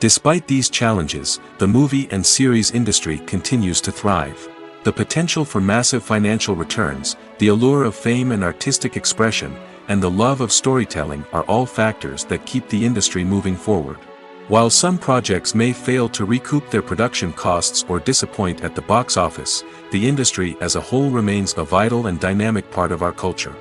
Despite these challenges, the movie and series industry continues to thrive. The potential for massive financial returns, the allure of fame and artistic expression, and the love of storytelling are all factors that keep the industry moving forward. While some projects may fail to recoup their production costs or disappoint at the box office, the industry as a whole remains a vital and dynamic part of our culture.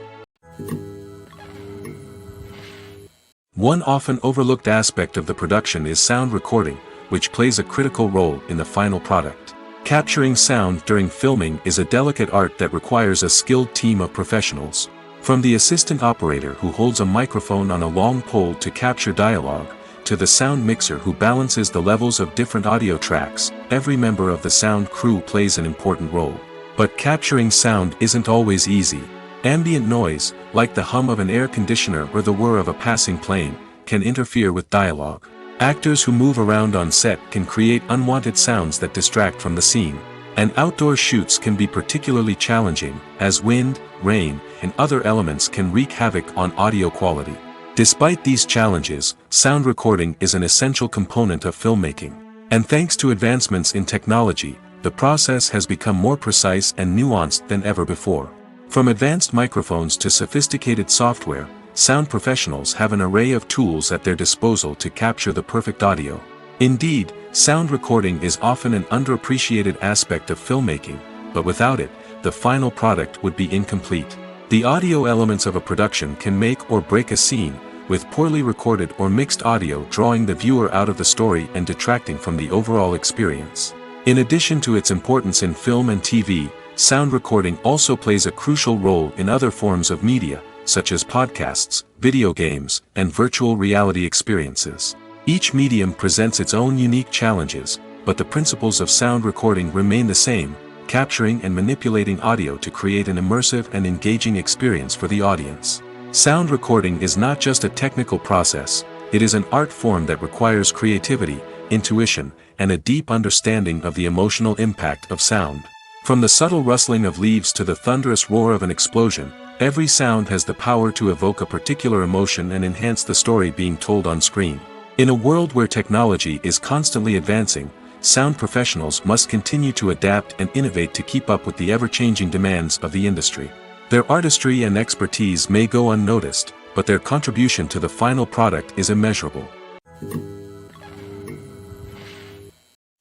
One often overlooked aspect of the production is sound recording, which plays a critical role in the final product. Capturing sound during filming is a delicate art that requires a skilled team of professionals. From the assistant operator who holds a microphone on a long pole to capture dialogue, to the sound mixer who balances the levels of different audio tracks, every member of the sound crew plays an important role. But capturing sound isn't always easy. Ambient noise, like the hum of an air conditioner or the whir of a passing plane, can interfere with dialogue. Actors who move around on set can create unwanted sounds that distract from the scene. And outdoor shoots can be particularly challenging, as wind, rain, and other elements can wreak havoc on audio quality. Despite these challenges, sound recording is an essential component of filmmaking. And thanks to advancements in technology, the process has become more precise and nuanced than ever before. From advanced microphones to sophisticated software, sound professionals have an array of tools at their disposal to capture the perfect audio. Indeed, sound recording is often an underappreciated aspect of filmmaking, but without it, the final product would be incomplete. The audio elements of a production can make or break a scene, with poorly recorded or mixed audio drawing the viewer out of the story and detracting from the overall experience. In addition to its importance in film and TV, sound recording also plays a crucial role in other forms of media, such as podcasts, video games, and virtual reality experiences. Each medium presents its own unique challenges, but the principles of sound recording remain the same, capturing and manipulating audio to create an immersive and engaging experience for the audience. Sound recording is not just a technical process, it is an art form that requires creativity, intuition, and a deep understanding of the emotional impact of sound. From the subtle rustling of leaves to the thunderous roar of an explosion, every sound has the power to evoke a particular emotion and enhance the story being told on screen. In a world where technology is constantly advancing, sound professionals must continue to adapt and innovate to keep up with the ever-changing demands of the industry. Their artistry and expertise may go unnoticed, but their contribution to the final product is immeasurable.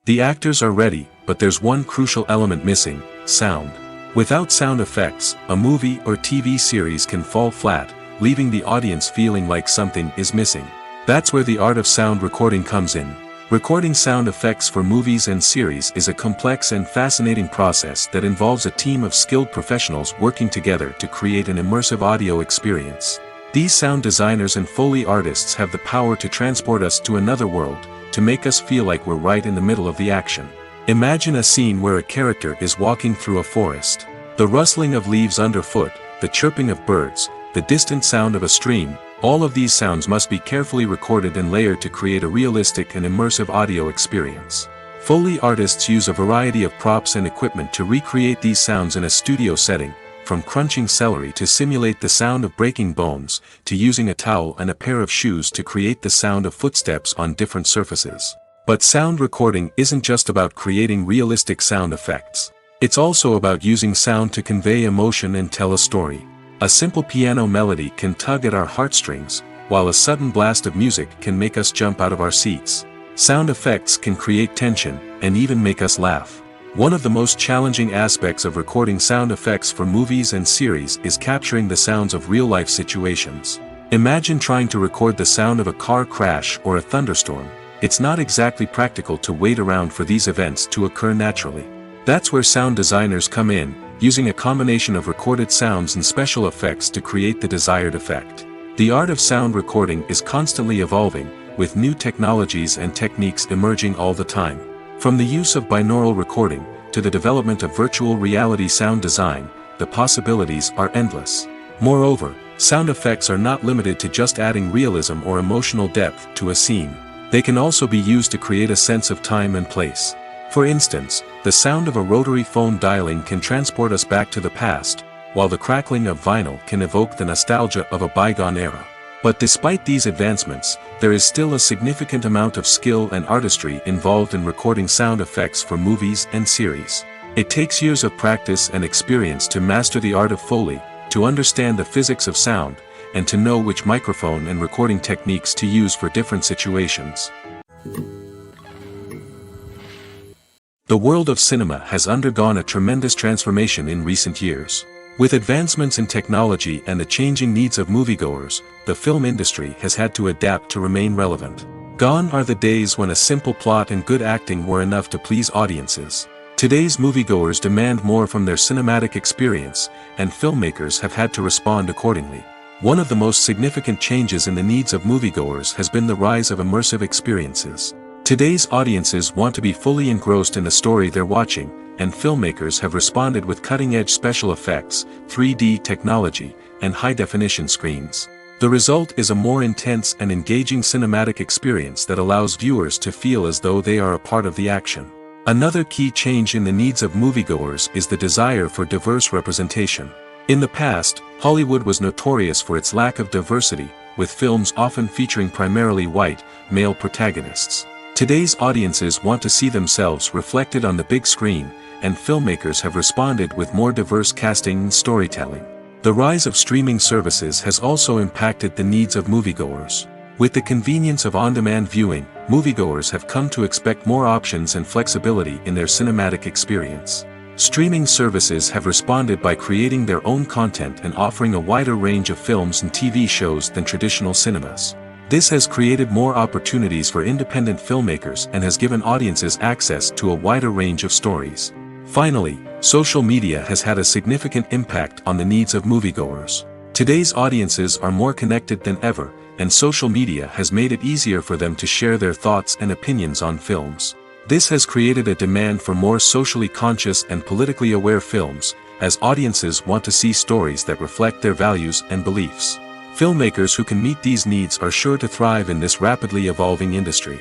The actors are ready, but there's one crucial element missing: sound. Without sound effects, a movie or TV series can fall flat, leaving the audience feeling like something is missing. That's where the art of sound recording comes in. Recording sound effects for movies and series is a complex and fascinating process that involves a team of skilled professionals working together to create an immersive audio experience. These sound designers and Foley artists have the power to transport us to another world, to make us feel like we're right in the middle of the action. Imagine a scene where a character is walking through a forest. The rustling of leaves underfoot, the chirping of birds, the distant sound of a stream, all of these sounds must be carefully recorded and layered to create a realistic and immersive audio experience. Foley artists use a variety of props and equipment to recreate these sounds in a studio setting, from crunching celery to simulate the sound of breaking bones, to using a towel and a pair of shoes to create the sound of footsteps on different surfaces. But sound recording isn't just about creating realistic sound effects. It's also about using sound to convey emotion and tell a story. A simple piano melody can tug at our heartstrings, while a sudden blast of music can make us jump out of our seats. Sound effects can create tension, and even make us laugh. One of the most challenging aspects of recording sound effects for movies and series is capturing the sounds of real-life situations. Imagine trying to record the sound of a car crash or a thunderstorm. It's not exactly practical to wait around for these events to occur naturally. That's where sound designers come in, using a combination of recorded sounds and special effects to create the desired effect. The art of sound recording is constantly evolving, with new technologies and techniques emerging all the time. From the use of binaural recording, to the development of virtual reality sound design, the possibilities are endless. Moreover, sound effects are not limited to just adding realism or emotional depth to a scene. They can also be used to create a sense of time and place. For instance, the sound of a rotary phone dialing can transport us back to the past, while the crackling of vinyl can evoke the nostalgia of a bygone era. But despite these advancements, there is still a significant amount of skill and artistry involved in recording sound effects for movies and series. It takes years of practice and experience to master the art of Foley, to understand the physics of sound, and to know which microphone and recording techniques to use for different situations. The world of cinema has undergone a tremendous transformation in recent years. With advancements in technology and the changing needs of moviegoers, the film industry has had to adapt to remain relevant. Gone are the days when a simple plot and good acting were enough to please audiences. Today's moviegoers demand more from their cinematic experience, and filmmakers have had to respond accordingly. One of the most significant changes in the needs of moviegoers has been the rise of immersive experiences. Today's audiences want to be fully engrossed in the story they're watching, and filmmakers have responded with cutting-edge special effects, 3D technology, and high-definition screens. The result is a more intense and engaging cinematic experience that allows viewers to feel as though they are a part of the action. Another key change in the needs of moviegoers is the desire for diverse representation. In the past, Hollywood was notorious for its lack of diversity, with films often featuring primarily white, male protagonists. Today's audiences want to see themselves reflected on the big screen, and filmmakers have responded with more diverse casting and storytelling. The rise of streaming services has also impacted the needs of moviegoers. With the convenience of on-demand viewing, moviegoers have come to expect more options and flexibility in their cinematic experience. Streaming services have responded by creating their own content and offering a wider range of films and TV shows than traditional cinemas. This has created more opportunities for independent filmmakers and has given audiences access to a wider range of stories. Finally, social media has had a significant impact on the needs of moviegoers. Today's audiences are more connected than ever, and social media has made it easier for them to share their thoughts and opinions on films. This has created a demand for more socially conscious and politically aware films, as audiences want to see stories that reflect their values and beliefs. Filmmakers who can meet these needs are sure to thrive in this rapidly evolving industry.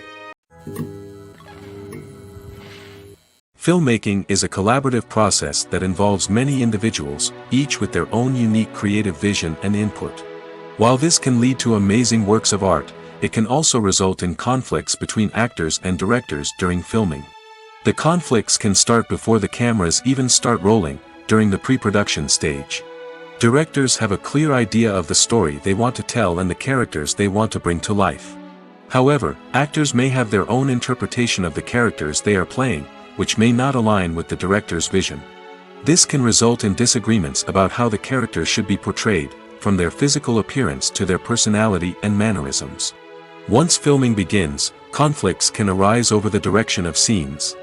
Filmmaking is a collaborative process that involves many individuals, each with their own unique creative vision and input. While this can lead to amazing works of art, it can also result in conflicts between actors and directors during filming. The conflicts can start before the cameras even start rolling, during the pre-production stage. Directors have a clear idea of the story they want to tell and the characters they want to bring to life. However, actors may have their own interpretation of the characters they are playing, which may not align with the director's vision. This can result in disagreements about how the characters should be portrayed, from their physical appearance to their personality and mannerisms. Once filming begins, conflicts can arise over the direction of scenes.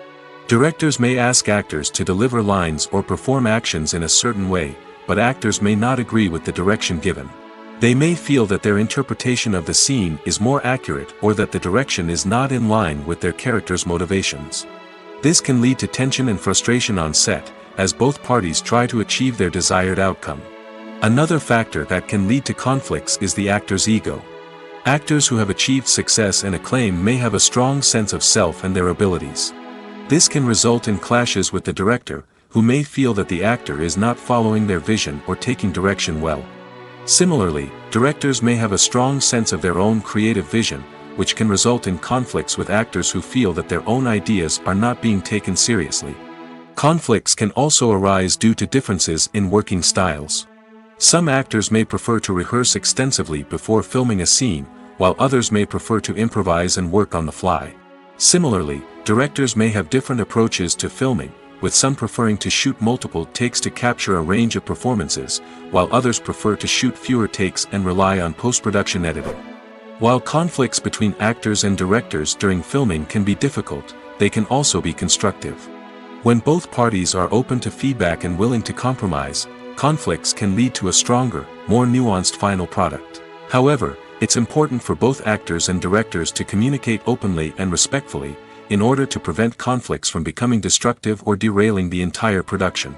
Directors may ask actors to deliver lines or perform actions in a certain way, but actors may not agree with the direction given. They may feel that their interpretation of the scene is more accurate or that the direction is not in line with their character's motivations. This can lead to tension and frustration on set, as both parties try to achieve their desired outcome. Another factor that can lead to conflicts is the actor's ego. Actors who have achieved success and acclaim may have a strong sense of self and their abilities. This can result in clashes with the director, who may feel that the actor is not following their vision or taking direction well. Similarly, directors may have a strong sense of their own creative vision, which can result in conflicts with actors who feel that their own ideas are not being taken seriously. Conflicts can also arise due to differences in working styles. Some actors may prefer to rehearse extensively before filming a scene, while others may prefer to improvise and work on the fly. Similarly, directors may have different approaches to filming, with some preferring to shoot multiple takes to capture a range of performances, while others prefer to shoot fewer takes and rely on post-production editing. While conflicts between actors and directors during filming can be difficult, they can also be constructive. When both parties are open to feedback and willing to compromise, conflicts can lead to a stronger, more nuanced final product. However, it's important for both actors and directors to communicate openly and respectfully, in order to prevent conflicts from becoming destructive or derailing the entire production.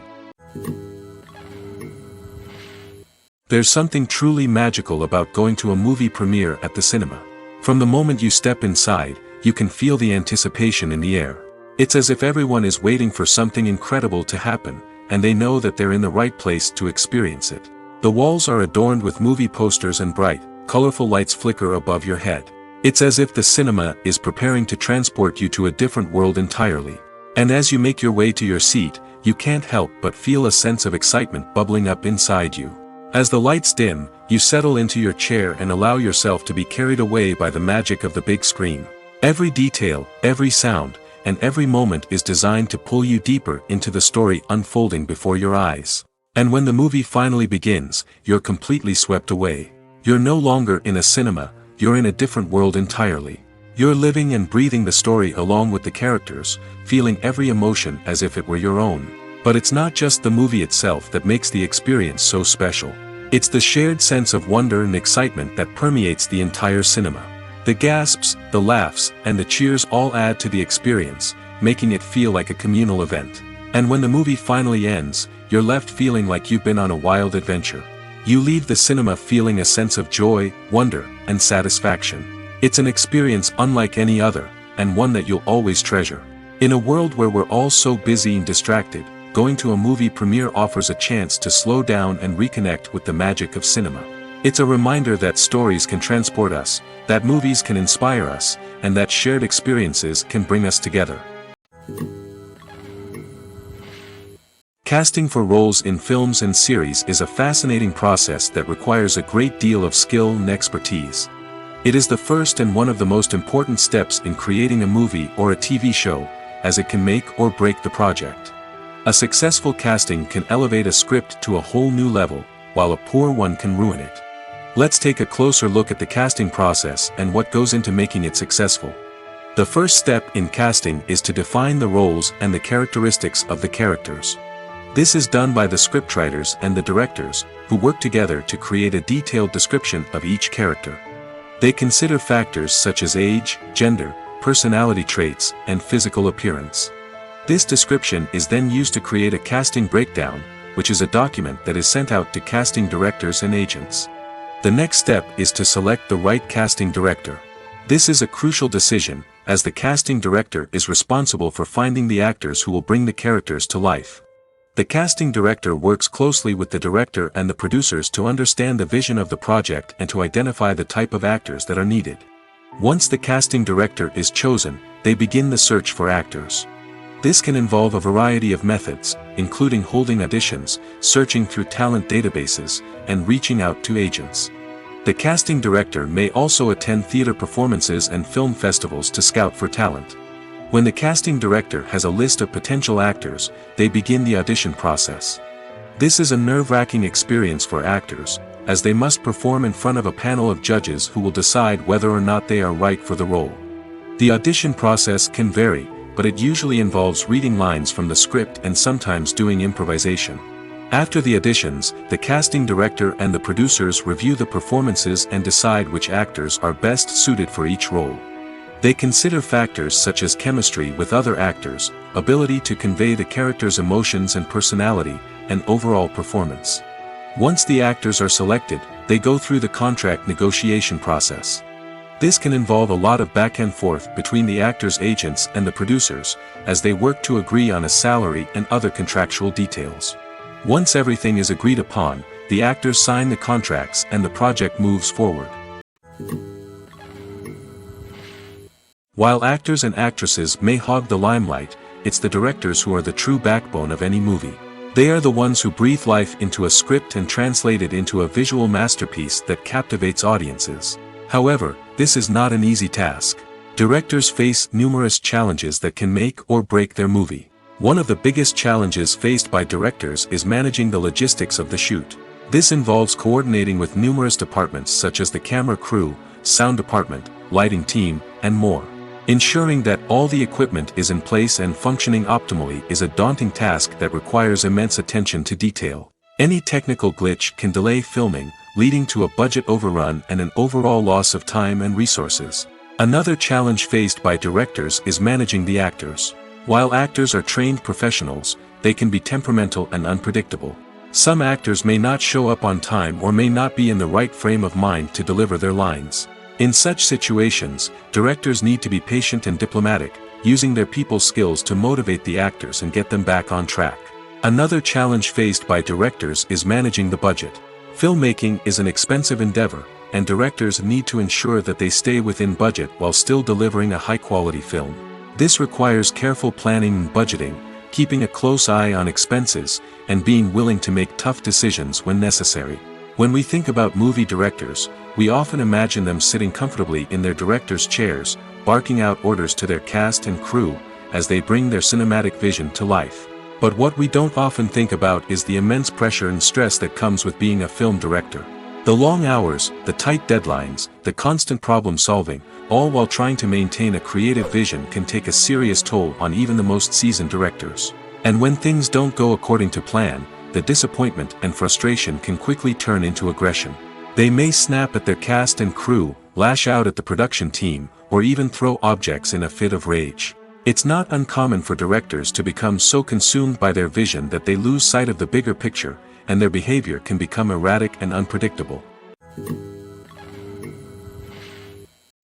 There's something truly magical about going to a movie premiere at the cinema. From the moment you step inside, you can feel the anticipation in the air. It's as if everyone is waiting for something incredible to happen, and they know that they're in the right place to experience it. The walls are adorned with movie posters and bright, colorful lights flicker above your head. It's as if the cinema is preparing to transport you to a different world entirely. And as you make your way to your seat, you can't help but feel a sense of excitement bubbling up inside you. As the lights dim, you settle into your chair and allow yourself to be carried away by the magic of the big screen. Every detail, every sound, and every moment is designed to pull you deeper into the story unfolding before your eyes. And when the movie finally begins, you're completely swept away. You're no longer in a cinema, you're in a different world entirely. You're living and breathing the story along with the characters, feeling every emotion as if it were your own. But it's not just the movie itself that makes the experience so special. It's the shared sense of wonder and excitement that permeates the entire cinema. The gasps, the laughs, and the cheers all add to the experience, making it feel like a communal event. And when the movie finally ends, you're left feeling like you've been on a wild adventure. You leave the cinema feeling a sense of joy, wonder, and satisfaction. It's an experience unlike any other, and one that you'll always treasure. In a world where we're all so busy and distracted, going to a movie premiere offers a chance to slow down and reconnect with the magic of cinema. It's a reminder that stories can transport us, that movies can inspire us, and that shared experiences can bring us together. Casting for roles in films and series is a fascinating process that requires a great deal of skill and expertise. It is the first and one of the most important steps in creating a movie or a TV show, as it can make or break the project. A successful casting can elevate a script to a whole new level, while a poor one can ruin it. Let's take a closer look at the casting process and what goes into making it successful. The first step in casting is to define the roles and the characteristics of the characters. This is done by the scriptwriters and the directors, who work together to create a detailed description of each character. They consider factors such as age, gender, personality traits, and physical appearance. This description is then used to create a casting breakdown, which is a document that is sent out to casting directors and agents. The next step is to select the right casting director. This is a crucial decision, as the casting director is responsible for finding the actors who will bring the characters to life. The casting director works closely with the director and the producers to understand the vision of the project and to identify the type of actors that are needed. Once the casting director is chosen, they begin the search for actors. This can involve a variety of methods, including holding auditions, searching through talent databases, and reaching out to agents. The casting director may also attend theater performances and film festivals to scout for talent. When the casting director has a list of potential actors, they begin the audition process. This is a nerve-wracking experience for actors, as they must perform in front of a panel of judges who will decide whether or not they are right for the role. The audition process can vary, but it usually involves reading lines from the script and sometimes doing improvisation. After the auditions, the casting director and the producers review the performances and decide which actors are best suited for each role. They consider factors such as chemistry with other actors, ability to convey the character's emotions and personality, and overall performance. Once the actors are selected, they go through the contract negotiation process. This can involve a lot of back and forth between the actors' agents and the producers, as they work to agree on a salary and other contractual details. Once everything is agreed upon, the actors sign the contracts and the project moves forward. While actors and actresses may hog the limelight, it's the directors who are the true backbone of any movie. They are the ones who breathe life into a script and translate it into a visual masterpiece that captivates audiences. However, this is not an easy task. Directors face numerous challenges that can make or break their movie. One of the biggest challenges faced by directors is managing the logistics of the shoot. This involves coordinating with numerous departments such as the camera crew, sound department, lighting team, and more. Ensuring that all the equipment is in place and functioning optimally is a daunting task that requires immense attention to detail. Any technical glitch can delay filming, leading to a budget overrun and an overall loss of time and resources. Another challenge faced by directors is managing the actors. While actors are trained professionals, they can be temperamental and unpredictable. Some actors may not show up on time or may not be in the right frame of mind to deliver their lines. In such situations, directors need to be patient and diplomatic, using their people skills to motivate the actors and get them back on track. Another challenge faced by directors is managing the budget. Filmmaking is an expensive endeavor, and directors need to ensure that they stay within budget while still delivering a high-quality film. This requires careful planning and budgeting, keeping a close eye on expenses, and being willing to make tough decisions when necessary. When we think about movie directors, we often imagine them sitting comfortably in their director's chairs, barking out orders to their cast and crew, as they bring their cinematic vision to life. But what we don't often think about is the immense pressure and stress that comes with being a film director. The long hours, the tight deadlines, the constant problem solving, all while trying to maintain a creative vision can take a serious toll on even the most seasoned directors. And when things don't go according to plan, the disappointment and frustration can quickly turn into aggression. They may snap at their cast and crew, lash out at the production team, or even throw objects in a fit of rage. It's not uncommon for directors to become so consumed by their vision that they lose sight of the bigger picture, and their behavior can become erratic and unpredictable.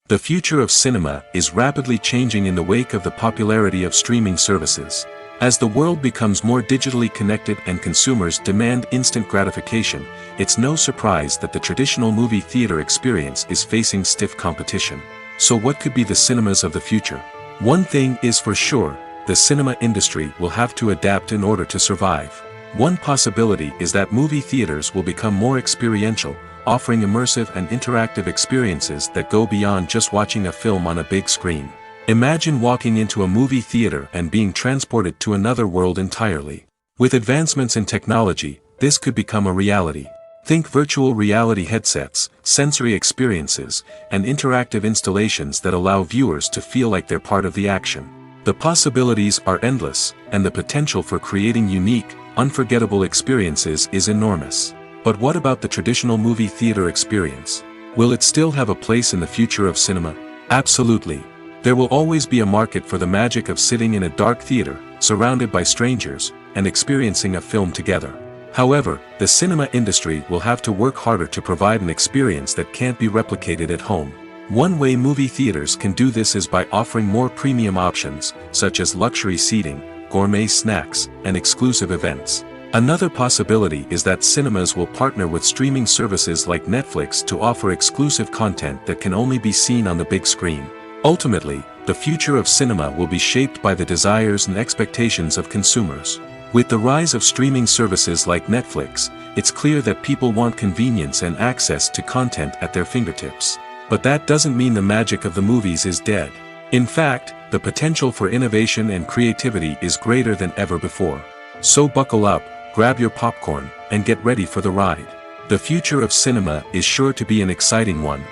The future of cinema is rapidly changing in the wake of the popularity of streaming services. As the world becomes more digitally connected and consumers demand instant gratification, it's no surprise that the traditional movie theater experience is facing stiff competition. So what could be the cinemas of the future? One thing is for sure, the cinema industry will have to adapt in order to survive. One possibility is that movie theaters will become more experiential, offering immersive and interactive experiences that go beyond just watching a film on a big screen. Imagine walking into a movie theater and being transported to another world entirely. With advancements in technology, this could become a reality. Think virtual reality headsets, sensory experiences, and interactive installations that allow viewers to feel like they're part of the action. The possibilities are endless, and the potential for creating unique, unforgettable experiences is enormous. But what about the traditional movie theater experience? Will it still have a place in the future of cinema? Absolutely. There will always be a market for the magic of sitting in a dark theater, surrounded by strangers, and experiencing a film together. However, the cinema industry will have to work harder to provide an experience that can't be replicated at home. One way movie theaters can do this is by offering more premium options, such as luxury seating, gourmet snacks, and exclusive events. Another possibility is that cinemas will partner with streaming services like Netflix to offer exclusive content that can only be seen on the big screen. Ultimately, the future of cinema will be shaped by the desires and expectations of consumers. With the rise of streaming services like Netflix, it's clear that people want convenience and access to content at their fingertips. But that doesn't mean the magic of the movies is dead. In fact, the potential for innovation and creativity is greater than ever before. So buckle up, grab your popcorn, and get ready for the ride. The future of cinema is sure to be an exciting one.